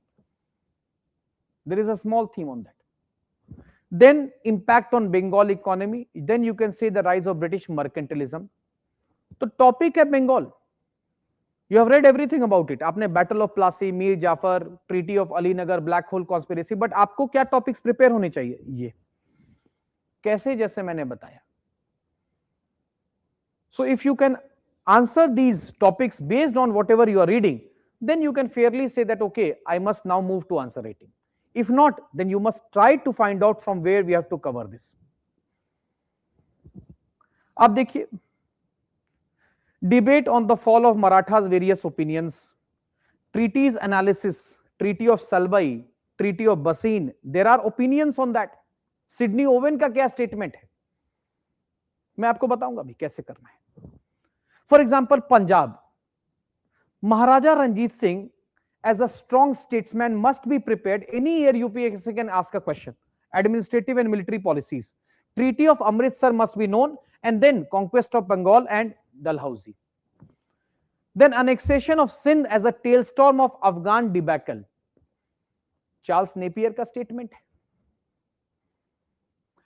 There is a small theme on that. Then impact on Bengal economy. Then you can say the rise of British mercantilism. So topic है Bengal. You have read everything about it. आपने battle of Plassey, Mir Jafar, treaty of Alinagar, black hole conspiracy, but आपको क्या topics prepare होने चाहिए, ये कैसे, जैसे मैंने बताया। So if you can answer these topics based on whatever you are reading, then you can fairly say that okay, I must now move to answer writing. If not, then you must try to find out from where we have to cover this. अब देखिए, debate on the fall of Marathas, various opinions, treaties analysis, treaty of Salbai, treaty of Bassein, there are opinions on that. Sydney Owen का क्या statement है, मैं आपको बताऊंगा भी कैसे करना है। For example Punjab, Maharaja Ranjit Singh as a strong statesman must be prepared. Any year UPSC can ask a question. Administrative and military policies. Treaty of Amritsar must be known, and then conquest of Bengal and Dalhousie. Then annexation of Sindh as a tailstorm of Afghan debacle. Charles Napier का statement है.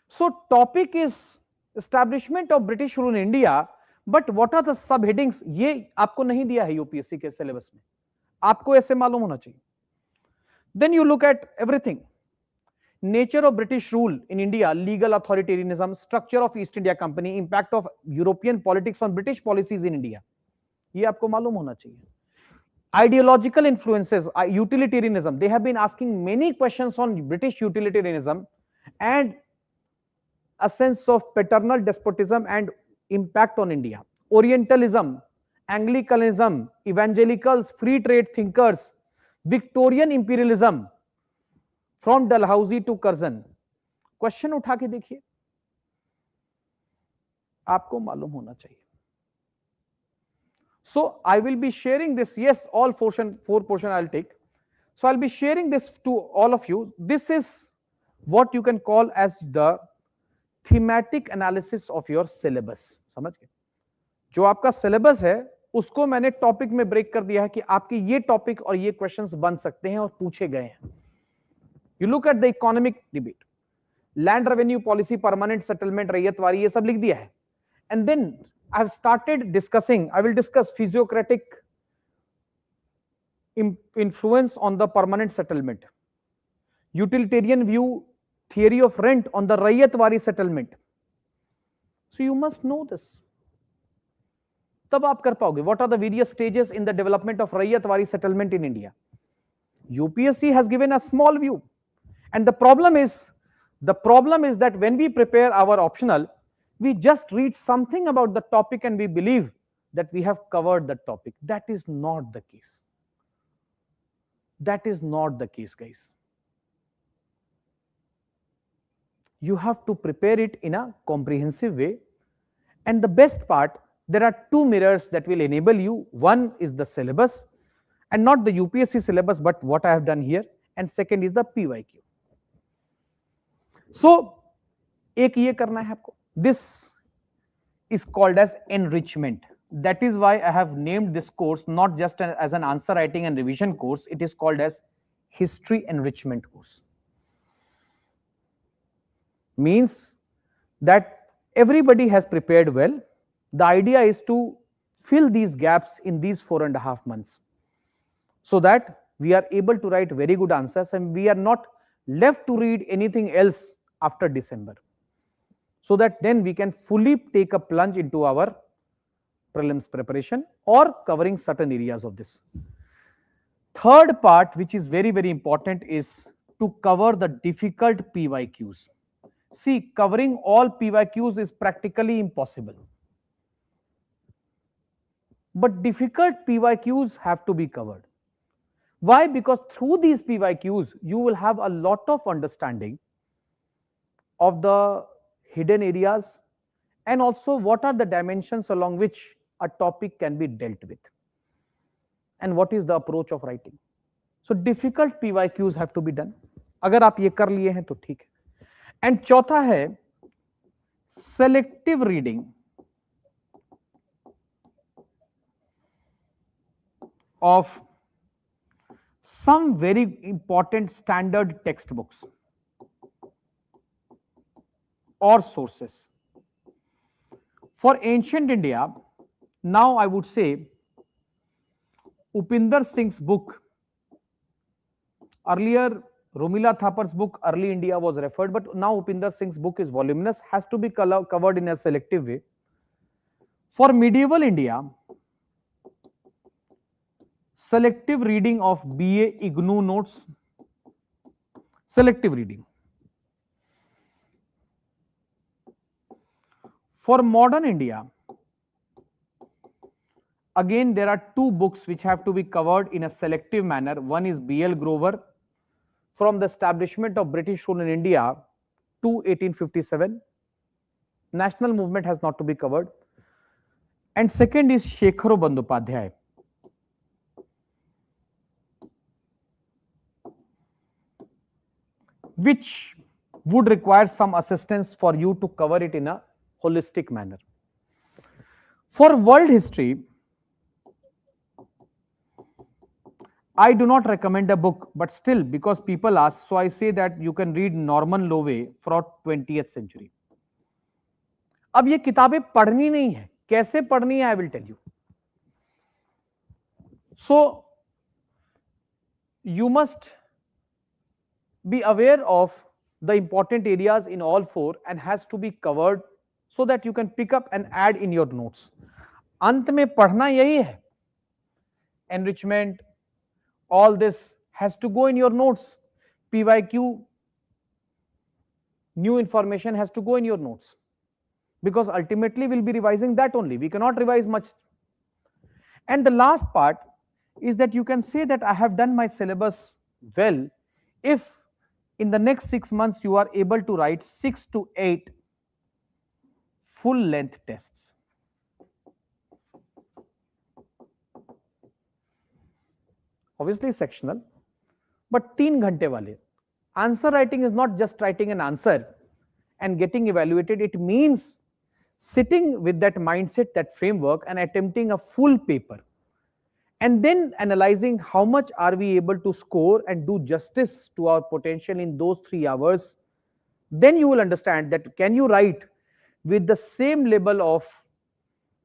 So topic is establishment of British rule in India, but what are the subheadings? ये आपको नहीं दिया है UPSC के syllabus में, आपको ऐसे मालूम होना चाहिए. Then you look at everything. Nature of British rule in India, legal authoritarianism, structure of East India Company, impact of European politics on British policies in India. ये आपको मालूम होना चाहिए. Ideological influences, utilitarianism. They have been asking many questions on British utilitarianism and a sense of paternal despotism and impact on India. Orientalism, Anglicanism, evangelicals, free trade thinkers, Victorian imperialism from Dalhousie to Curzon. Question उठा के देखिए, आपको मालूम होना चाहिए. So I will be sharing this. Yes, all four portion I'll take. So I'll be sharing this to all of you. This is what you can call as the thematic analysis of your syllabus. समझ गए? जो आपका syllabus है उसको मैंने topic में break कर दिया है कि आपके ये टॉपिक और ये क्वेश्चंस बन सकते हैं और पूछे गए हैं. You look at the economic debate, land revenue policy, permanent settlement, Ryotwari, ये सब लिख दिया है. And then I have started discussing, I will discuss physiocratic influence on the permanent settlement, utilitarian view, theory of rent on the Rayyatwari settlement. So you must know this. तब आप कर पाओगे. What are the various stages in the development of Rayyatwari settlement in India? UPSC has given a small view, and the problem is that when we prepare our optional, we just read something about the topic and we believe that we have covered the topic. That is not the case. That is not the case, guys. You have to prepare it in a comprehensive way. And the best part, there are two mirrors that will enable you. One is the syllabus, and not the UPSC syllabus, but what I have done here. And second is the PYQ. So, एक ये करना है आपको. This is called as enrichment. That is why I have named this course not just as an answer writing and revision course. It is called as history enrichment course. Means that everybody has prepared well. The idea is to fill these gaps in these 4.5 months so that we are able to write very good answers and we are not left to read anything else after December. So that then we can fully take a plunge into our prelims preparation or covering certain areas of this. Third part, which is very, very important, is to cover the difficult PYQs. See, covering all PYQs is practically impossible. But difficult PYQs have to be covered. Why? Because through these PYQs, you will have a lot of understanding of the hidden areas and also what are the dimensions along which a topic can be dealt with and what is the approach of writing. So difficult PYQs have to be done. अगर आप ये कर लिए हैं तो ठीक है. And चौथा है selective reading of some very important standard textbooks or sources. For ancient India, now I would say Upinder Singh's book, earlier Romila Thapar's book Early India was referred, but now Upinder Singh's book is voluminous, has to be covered in a selective way. For medieval India, selective reading of BA IGNOU notes, selective reading. For modern India, again there are two books which have to be covered in a selective manner. One is B.L. Grover, From the Establishment of British Rule in India to 1857. National movement has not to be covered. And second is Shekharo Bandyopadhyay, which would require some assistance for you to cover it in a holistic manner. For world history, I do not recommend a book, but still, because people ask, so I say that you can read Norman Lowe for 20th century. अब ये किताबें पढ़नी नहीं है, कैसे पढ़नी है, I will tell you. So, you must be aware of the important areas in all four and has to be covered so that you can pick up and add in your notes. अंत में पढ़ना यही है. Enrichment, all this has to go in your notes. PYQ, new information has to go in your notes, because ultimately we'll be revising that only. We cannot revise much. And the last part is that you can say that I have done my syllabus well if in the next 6 months you are able to write 6 to 8 full length tests. Obviously sectional, but 3 घंटे वाले. Answer writing is not just writing an answer and getting evaluated. It means sitting with that mindset, that framework, and attempting a full paper. And then analyzing how much are we able to score and do justice to our potential in those 3 hours. Then you will understand that can you write with the same level of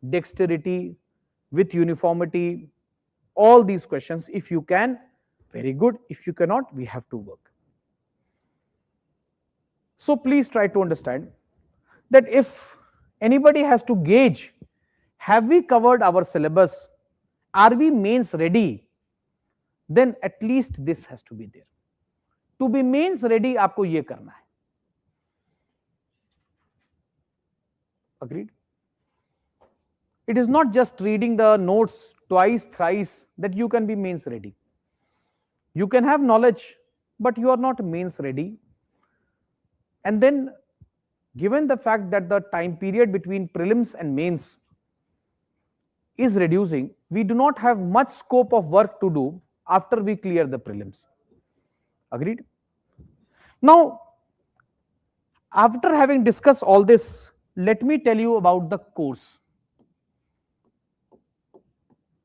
dexterity, with uniformity, all these questions. If you can, very good. If you cannot, we have to work. So please try to understand that if anybody has to gauge, have we covered our syllabus? Are we mains ready? Then at least this has to be there. To be mains ready, आपको ये करना है. Agreed? It is not just reading the notes twice, thrice that you can be mains ready. You can have knowledge, but you are not mains ready. And then, given the fact that the time period between prelims and mains is reducing, we do not have much scope of work to do after we clear the prelims. Agreed? Now, after having discussed all this, let me tell you about the course.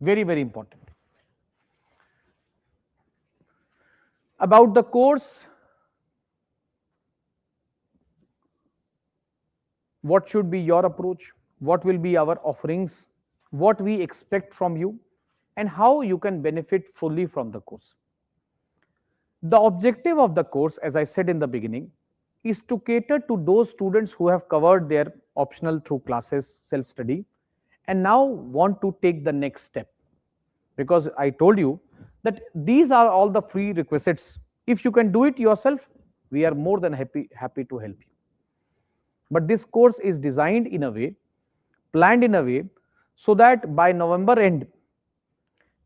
Very, very important. About the course, what should be your approach? What will be our offerings? What we expect from you? And how you can benefit fully from the course. The objective of the course, as I said in the beginning, is to cater to those students who have covered their optional through classes, self study, and now want to take the next step. Because I told you that these are all the prerequisites. If you can do it yourself, we are more than happy to help you. But this course is designed in a way, planned in a way, so that by November end,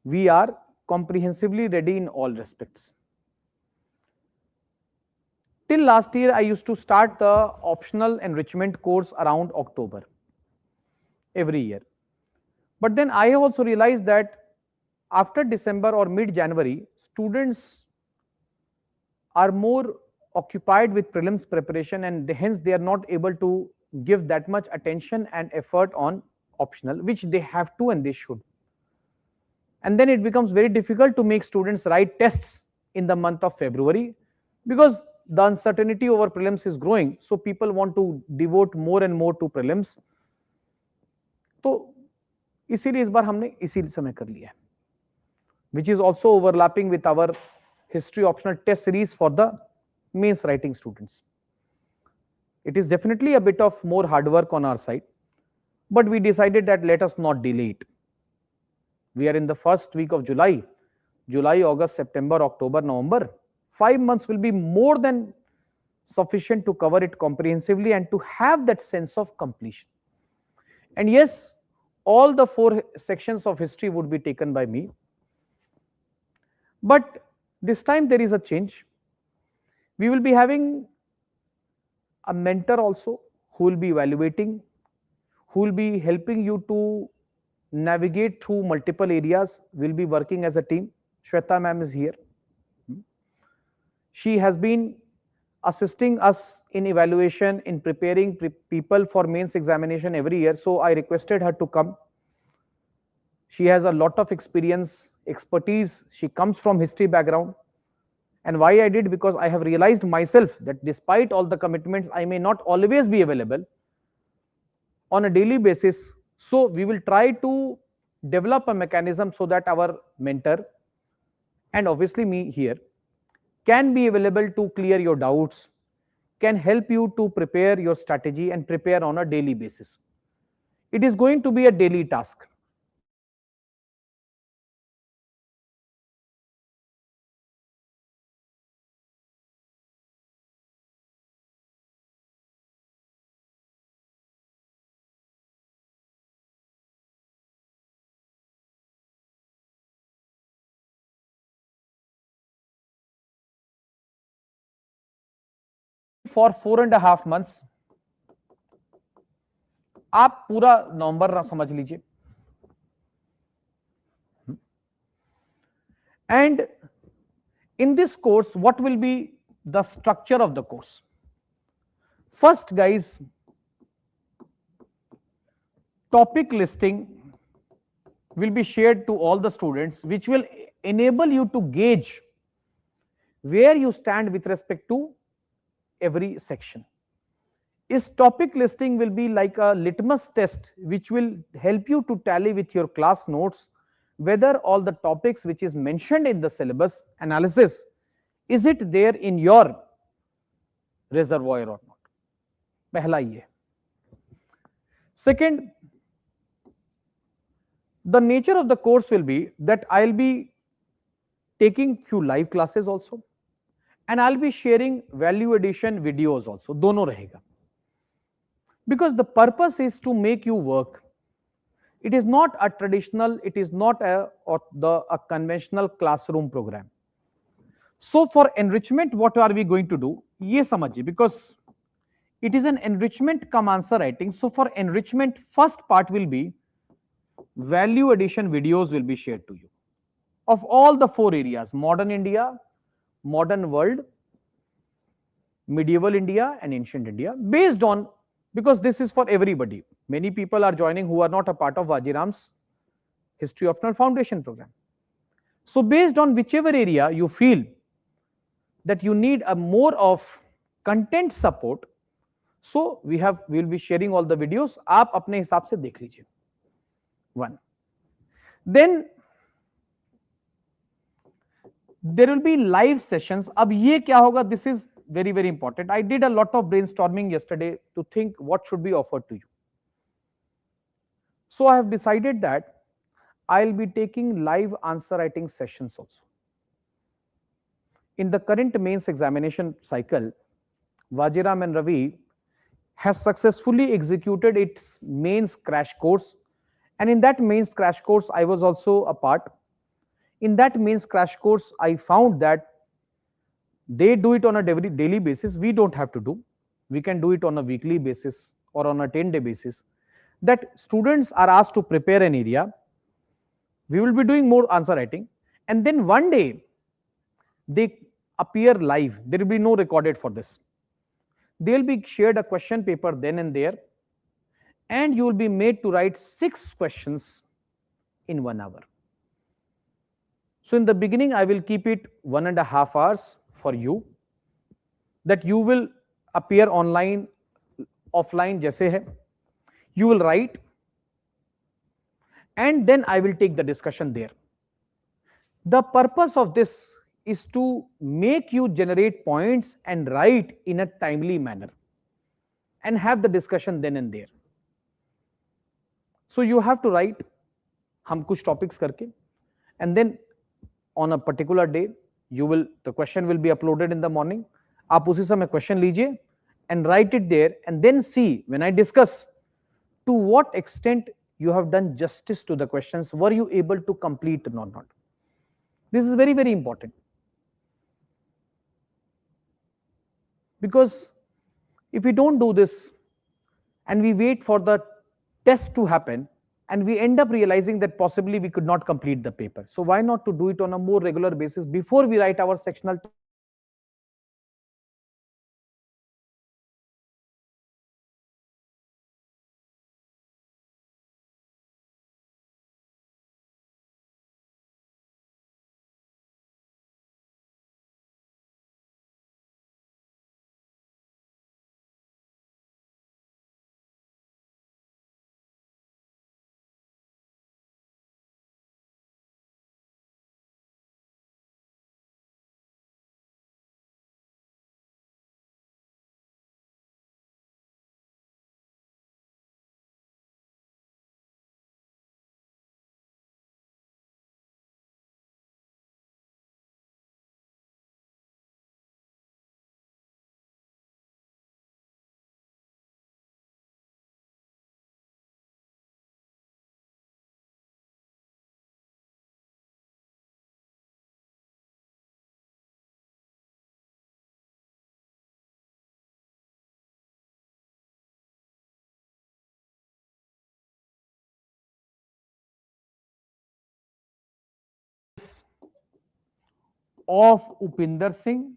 we are comprehensively ready in all respects. Till last year, I used to start the optional enrichment course around October every year. But then I have also realized that after December or mid-January, students are more occupied with prelims preparation, and hence they are not able to give that much attention and effort on optional, which they have to and they should. And then it becomes very difficult to make students write tests in the month of February, because the uncertainty over prelims is growing, so people want to devote more and more to prelims. तो इसीलिए इस बार हमने इसी समय कर लिया है, which is also overlapping with our history optional test series for the mains writing students. It is definitely a bit of more hard work on our side, but we decided that let us not delay it. We are in the first week of July, August, September, October, November. 5 months will be more than sufficient to cover it comprehensively and to have that sense of completion. And yes, all the 4 sections of history would be taken by me. But this time there is a change. We will be having a mentor also who will be evaluating, who will be helping you to navigate through multiple areas. We'll be working as a team. Shweta ma'am is here. She has been assisting us in evaluation, in preparing people for mains examination every year. So I requested her to come. She has a lot of experience, expertise. She comes from history background. And why I did, because I have realized myself that despite all the commitments, I may not always be available on a daily basis. So we will try to develop a mechanism so that our mentor, and obviously me here, can be available to clear your doubts, can help you to prepare your strategy and prepare on a daily basis. It is going to be a daily task. For 4.5 months, आप पूरा नवंबर समझ लीजिए. And in this course, what will be the structure of the course? First, guys, topic listing will be shared to all the students, which will enable you to gauge where you stand with respect to every section. This topic listing will be like a litmus test, which will help you to tally with your class notes whether all the topics which is mentioned in the syllabus analysis, is it there in your reservoir or not. पहला ये. Second, the nature of the course will be that I'll be taking few live classes also, and I'll be sharing value addition videos also. दोनों रहेगा. Because the purpose is to make you work. It is not a traditional, it is not a conventional classroom program. So for enrichment, what are we going to do? ये समझिए, because it is an enrichment cum answer writing. So for enrichment, first part will be value addition videos will be shared to you of all the 4 areas: modern India, modern world, medieval India, and ancient India, based on, because this is for everybody. Many people are joining who are not a part of Vajiram's history optional foundation program. So based on whichever area you feel that you need a more of content support, so we'll be sharing all the videos. आप अपने हिसाब से देख लीजिए. 1. Then There will be live sessions. अब ये क्या होगा? This is very very important. I did a lot of brainstorming yesterday to think what should be offered to you. So I have decided that I'll be taking live answer writing sessions also. In the current mains examination cycle, Vajiram and Ravi has successfully executed its mains crash course, and in that mains crash course I was also a part. In that mains crash course I found that they do it on a daily basis. We don't have to do. We can do it on a weekly basis or on a 10-day basis. That students are asked to prepare an area. We will be doing more answer writing, and then one day they appear live. There will be no recorded for this. They will be shared a question paper then and there, and you will be made to write 6 questions in 1 hour. So in the beginning I will keep it 1.5 hours for you, that you will appear online, offline जैसे है, you will write, and then I will take the discussion there. The purpose of this is to make you generate points and write in a timely manner and have the discussion then and there. So you have to write हम कुछ topics करके, and then on a particular day the question will be uploaded in the morning. आप उसी समय question लीजिए and write it there, and then see when I discuss to what extent you have done justice to the questions. Were you able to complete or not? This is very very important, because if we don't do this and we wait for the test to happen, and we end up realizing that possibly we could not complete the paper. So why not to do it on a more regular basis before we write our sectional of Upinder Singh,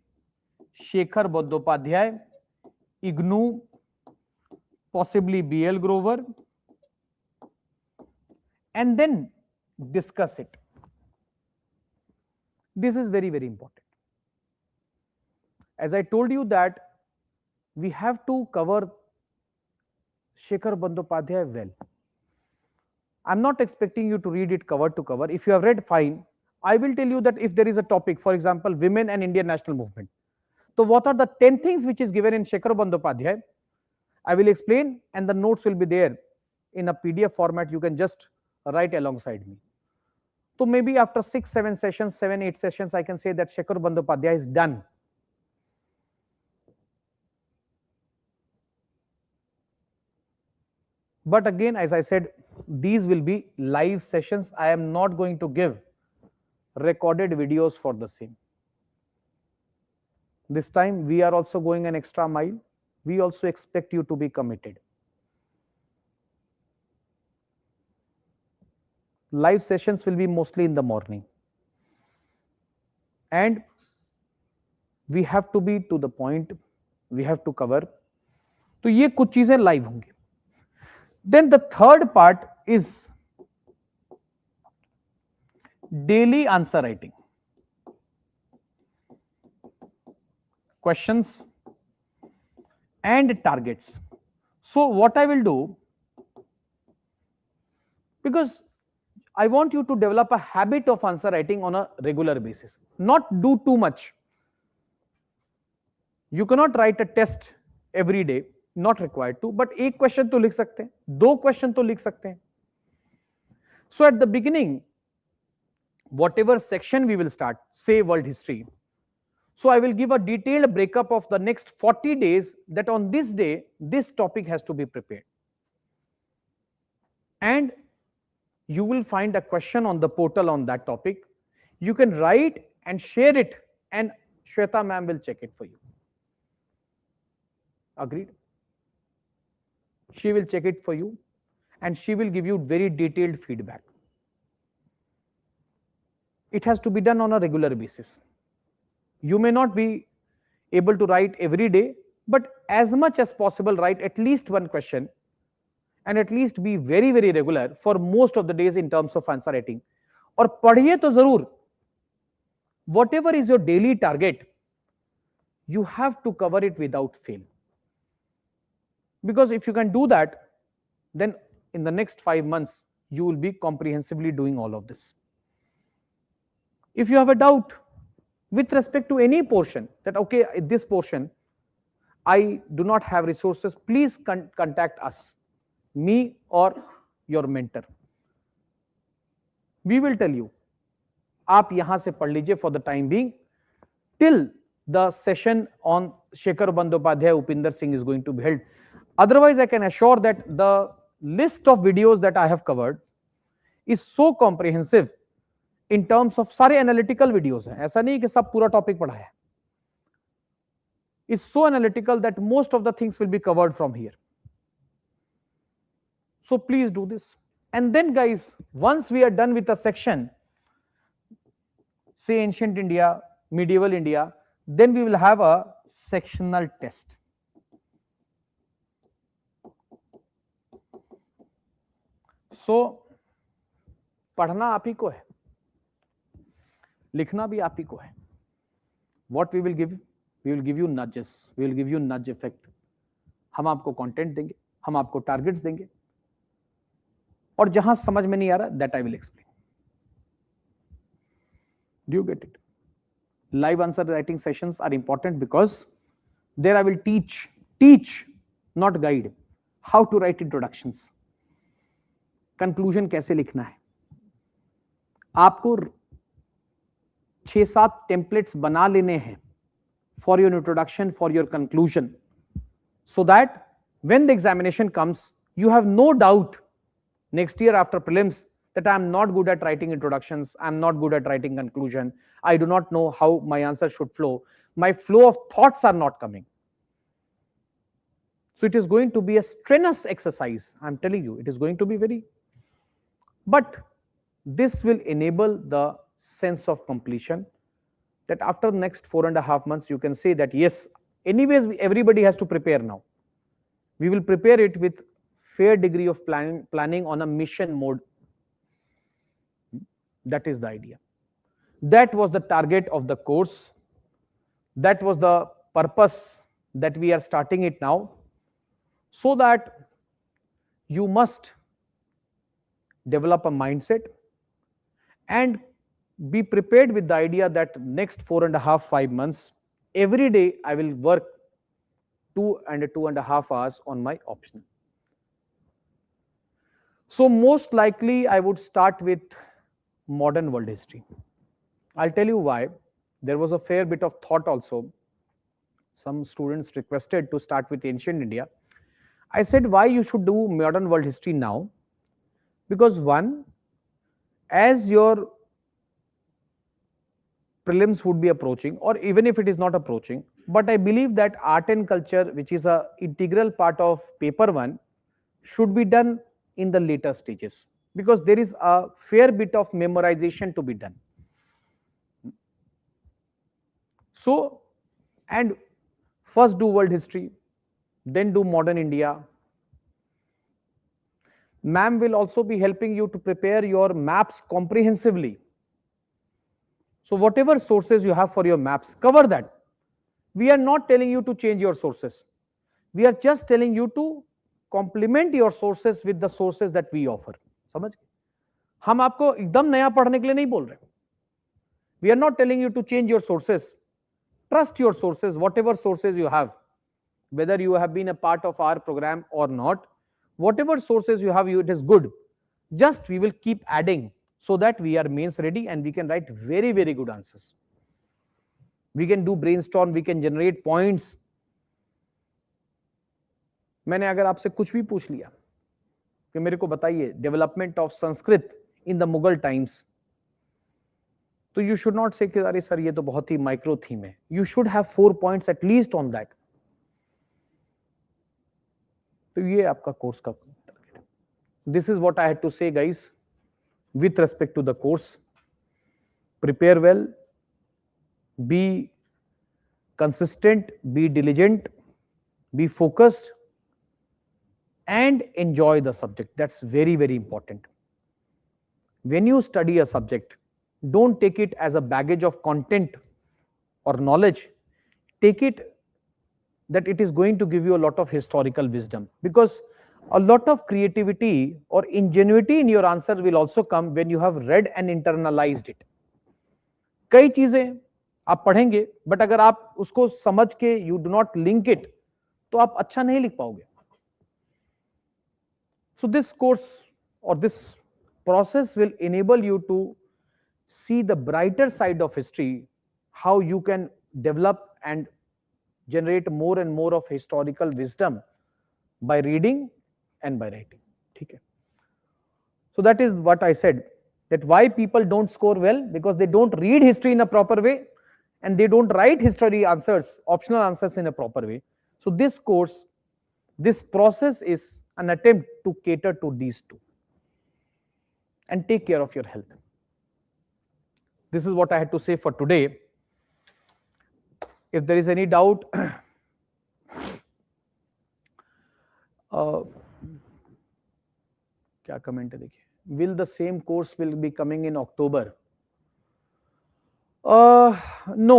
Shekhar Bandyopadhyay, IGNOU, possibly BL Grover, and then discuss it. This is very very important. As I told you that we have to cover Shekhar Bandyopadhyay well. I'm not expecting you to read it cover to cover. If you have read, fine. I will tell you that if there is a topic, for example, women and Indian national movement. So what are the 10 things which is given in Shekhar Bandyopadhyay? I will explain, and the notes will be there in a PDF format. You can just write alongside me. So maybe after 6-7 sessions, 7-8 sessions, I can say that Shekhar Bandyopadhyay is done. But again, as I said, these will be live sessions. I am not going to give recorded videos for the same. This time we are also going an extra mile. We also expect you to be committed. Live sessions will be mostly in the morning, and we have to be to the point. We have to cover. तो ये कुछ चीजें live होंगी. Then the third part is daily answer writing. Questions and targets. So what I will do, because I want you to develop a habit of answer writing on a regular basis. Not do too much. You cannot write a test every day, not required to, but एक question तो लिख सकते हैं, 2 question तो लिख सकते हैं. So at the beginning, whatever section we will start, say world history, so I will give a detailed breakup of the next 40 days, that on this day, this topic has to be prepared. And you will find a question on the portal on that topic. You can write and share it, and Shweta ma'am will check it for you. Agreed? She will check it for you, and she will give you very detailed feedback. It has to be done on a regular basis. You may not be able to write every day, but as much as possible, write at least one question, and at least be very, very regular for most of the days in terms of answer writing. और पढ़िए तो जरूर. Whatever is your daily target, you have to cover it without fail. Because if you can do that, then in the next 5 months, you will be comprehensively doing all of this. If you have a doubt with respect to any portion, that okay, this portion, I do not have resources, please contact us, me or your mentor. We will tell you. आप यहां से पढ़ लीजिए for the time being, till the session on Shekhar Bandyopadhyay, Upinder Singh is going to be held. Otherwise, I can assure that the list of videos that I have covered is so comprehensive in terms of सारे analytical videos हैं. ऐसा नहीं कि सब पूरा topic पढ़ा है. Is so analytical that most of the things will be covered from here. So please do this. And then guys, once we are done with a section, say ancient India, medieval India, then we will have a sectional test. So पढ़ना आप ही को है, लिखना भी आप ही को है. What we will give? We will give you nudges. We will give you nudge effect. हम आपको content देंगे, हम आपको targets देंगे, और जहां समझ में नहीं आ रहा, that I will explain. Do you get it? Live answer writing sessions are important because there I will teach, not guide, how to write introductions. Conclusion कैसे लिखना है. आपको 6-7 templates बना लेने हैं for your introduction, for your conclusion, so that when the examination comes, you have no doubt next year after prelims that I am not good at writing introductions, I am not good at writing conclusion, I do not know how my answer should flow, my flow of thoughts are not coming. So it is going to be a strenuous exercise, I am telling you, it is going to be very, but this will enable the sense of completion, that after the next 4.5 months you can say that yes, anyways everybody has to prepare now. We will prepare it with fair degree of planning on a mission mode. That is the idea. That was the target of the course. That was the purpose that we are starting it now, so that you must develop a mindset and be prepared with the idea that next 4.5-5 months, every day I will work 2 and 2.5 hours on my optional. So most likely I would start with modern world history. I'll tell you why. There was a fair bit of thought also. Some students requested to start with ancient India. I said why you should do modern world history now, because one, as your prelims would be approaching, or even if it is not approaching, but I believe that art and culture, which is a integral part of paper 1, should be done in the later stages, because there is a fair bit of memorization to be done. So, and first do world history, then do modern India. Ma'am will also be helping you to prepare your maps comprehensively. So whatever sources you have for your maps, cover that. We are not telling you to change your sources. We are just telling you to complement your sources with the sources that we offer. समझ गए? हम आपको एकदम नया पढ़ने के लिए नहीं बोल रहे. We are not telling you to change your sources. Trust your sources, whatever sources you have, whether you have been a part of our program or not, whatever sources you have, it is good. Just we will keep adding so that we are mains ready and we can write very, very good answers. We can do brainstorm, we can generate points. मैंने अगर आपसे कुछ भी पूछ लिया कि मेरे को बताइए development of Sanskrit in the Mughal times, तो यू शुड नॉट से कि अरे सर ये तो बहुत ही माइक्रो थीम है. You should have 4 points at least on that. तो ये आपका कोर्स का टारगेट है. This is what I had to say guys with respect to the course. Prepare well, be consistent, be diligent, be focused, and enjoy the subject. That's very, very important. When you study a subject, don't take it as a baggage of content or knowledge. Take it that it is going to give you a lot of historical wisdom, because a lot of creativity or ingenuity in your answer will also come when you have read and internalized it. कई चीजें आप पढ़ेंगे but अगर आप उसको समझ के you do not link it तो आप अच्छा नहीं लिख पाओगे. So this course or this process will enable you to see the brighter side of history, how you can develop and generate more and more of historical wisdom by reading and by writing. ठीक है. So that is what I said, that why people don't score well, because they don't read history in a proper way and they don't write history answers, optional answers in a proper way. So this course, this process is an attempt to cater to these two and take care of your health. This is what I had to say for today. If there is any doubt, क्या comment है देखिए. Will the same course will be coming in October? No,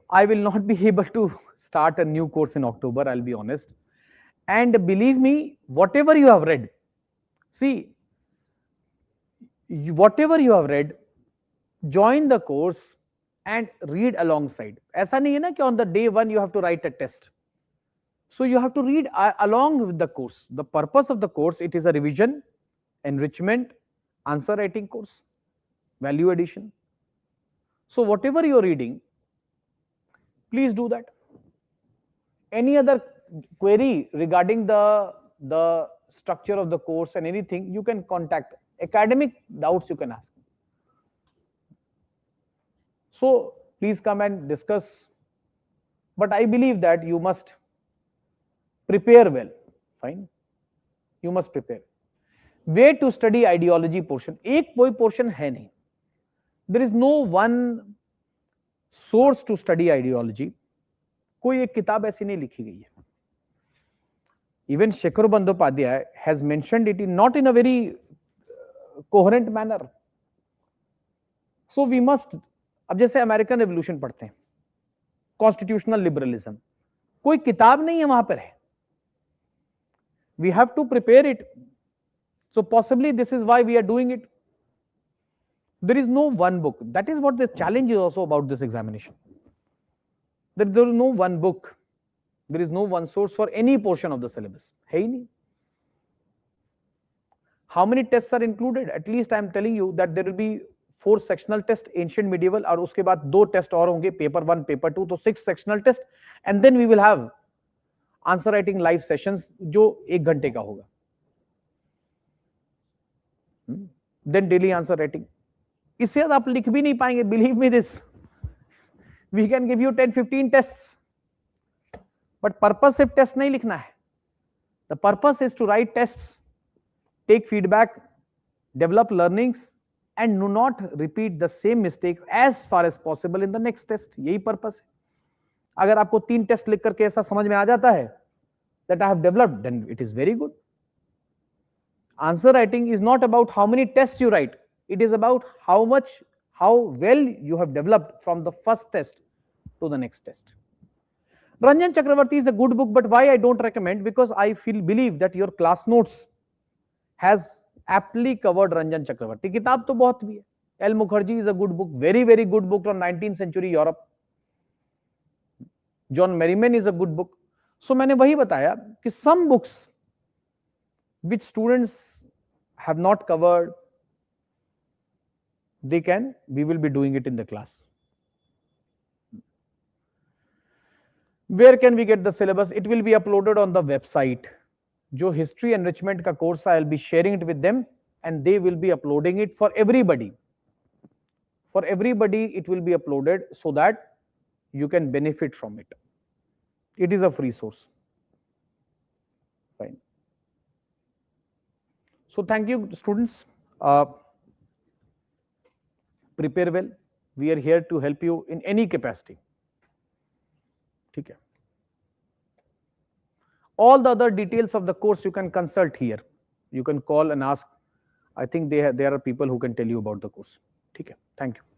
I will not be able to start a new course in October, I'll be honest. And believe me, whatever you have read, see, whatever you have read, join the course and read alongside. ऐसा नहीं है ना कि on the day one you have to write a test. So you have to read along with the course. The purpose of the course, it is a revision, enrichment, answer writing course, value addition. So whatever you are reading, please do that. Any other query regarding the structure of the course and anything, you can contact. Academic doubts you can ask. So please come and discuss. But I believe that you must prepare well. Fine. You must prepare. Way to study ideology portion. एक कोई portion है नहीं. There is no one source to study ideology. कोई एक किताब ऐसी नहीं लिखी गई है. Even Shekhar Bandyopadhyay has mentioned it not in a very coherent manner. So we must, अब जैसे अमेरिकन रेवोल्यूशन पढ़ते हैं, कॉन्स्टिट्यूशनल लिबरलिज्म, कोई किताब नहीं है वहां पर है. We have to prepare it. So possibly this is why we are doing it. There is no one book. That is what the challenge is also about this examination. That there is no one book. There is no one source for any portion of the syllabus. है ही नहीं. How many tests are included? At least I am telling you that there will be 4 sectional tests, ancient, medieval, और उसके बाद 2 test और होंगे, paper 1, paper 2, तो 6 sectional test, and then we will have answer writing live sessions जो 1 घंटे का होगा. Then daily answer writing. इससे ज्यादा आप लिख भी नहीं पाएंगे. Believe me this. We can give you 10-15 test, but purpose सिर्फ टेस्ट नहीं लिखना है. The purpose is to write test, take feedback, develop learnings, and do not repeat the same mistake as far as possible in the next test. यही purpose है. अगर आपको 3 test लिख करके ऐसा समझ में आ जाता है that I have developed, then it is very good. Answer writing is not about how many tests you write. It is about how well you have developed from the first test to the next test. Ranjan Chakravarti is a good book, but why I don't recommend? Because I believe that your class notes has aptly covered Ranjan Chakrabarti, किताब तो बहुत भी है. L Mukherjee is a good book, very very good book from 19th century Europe. John Merriman is a good book. So मैंने वही बताया कि some books which students have not covered, we will be doing it in the class. Where can we get the syllabus? It will be uploaded on the website. जो history enrichment का course है, I'll be sharing it with them and they will be uploading it for everybody. For everybody, it will be uploaded so that you can benefit from it. It is a free source. Fine. So thank you, students. Prepare well. We are here to help you in any capacity. ठीक है. All the other details of the course you can consult here. You can call and ask. I think there are people who can tell you about the course. ठीक है. Thank you.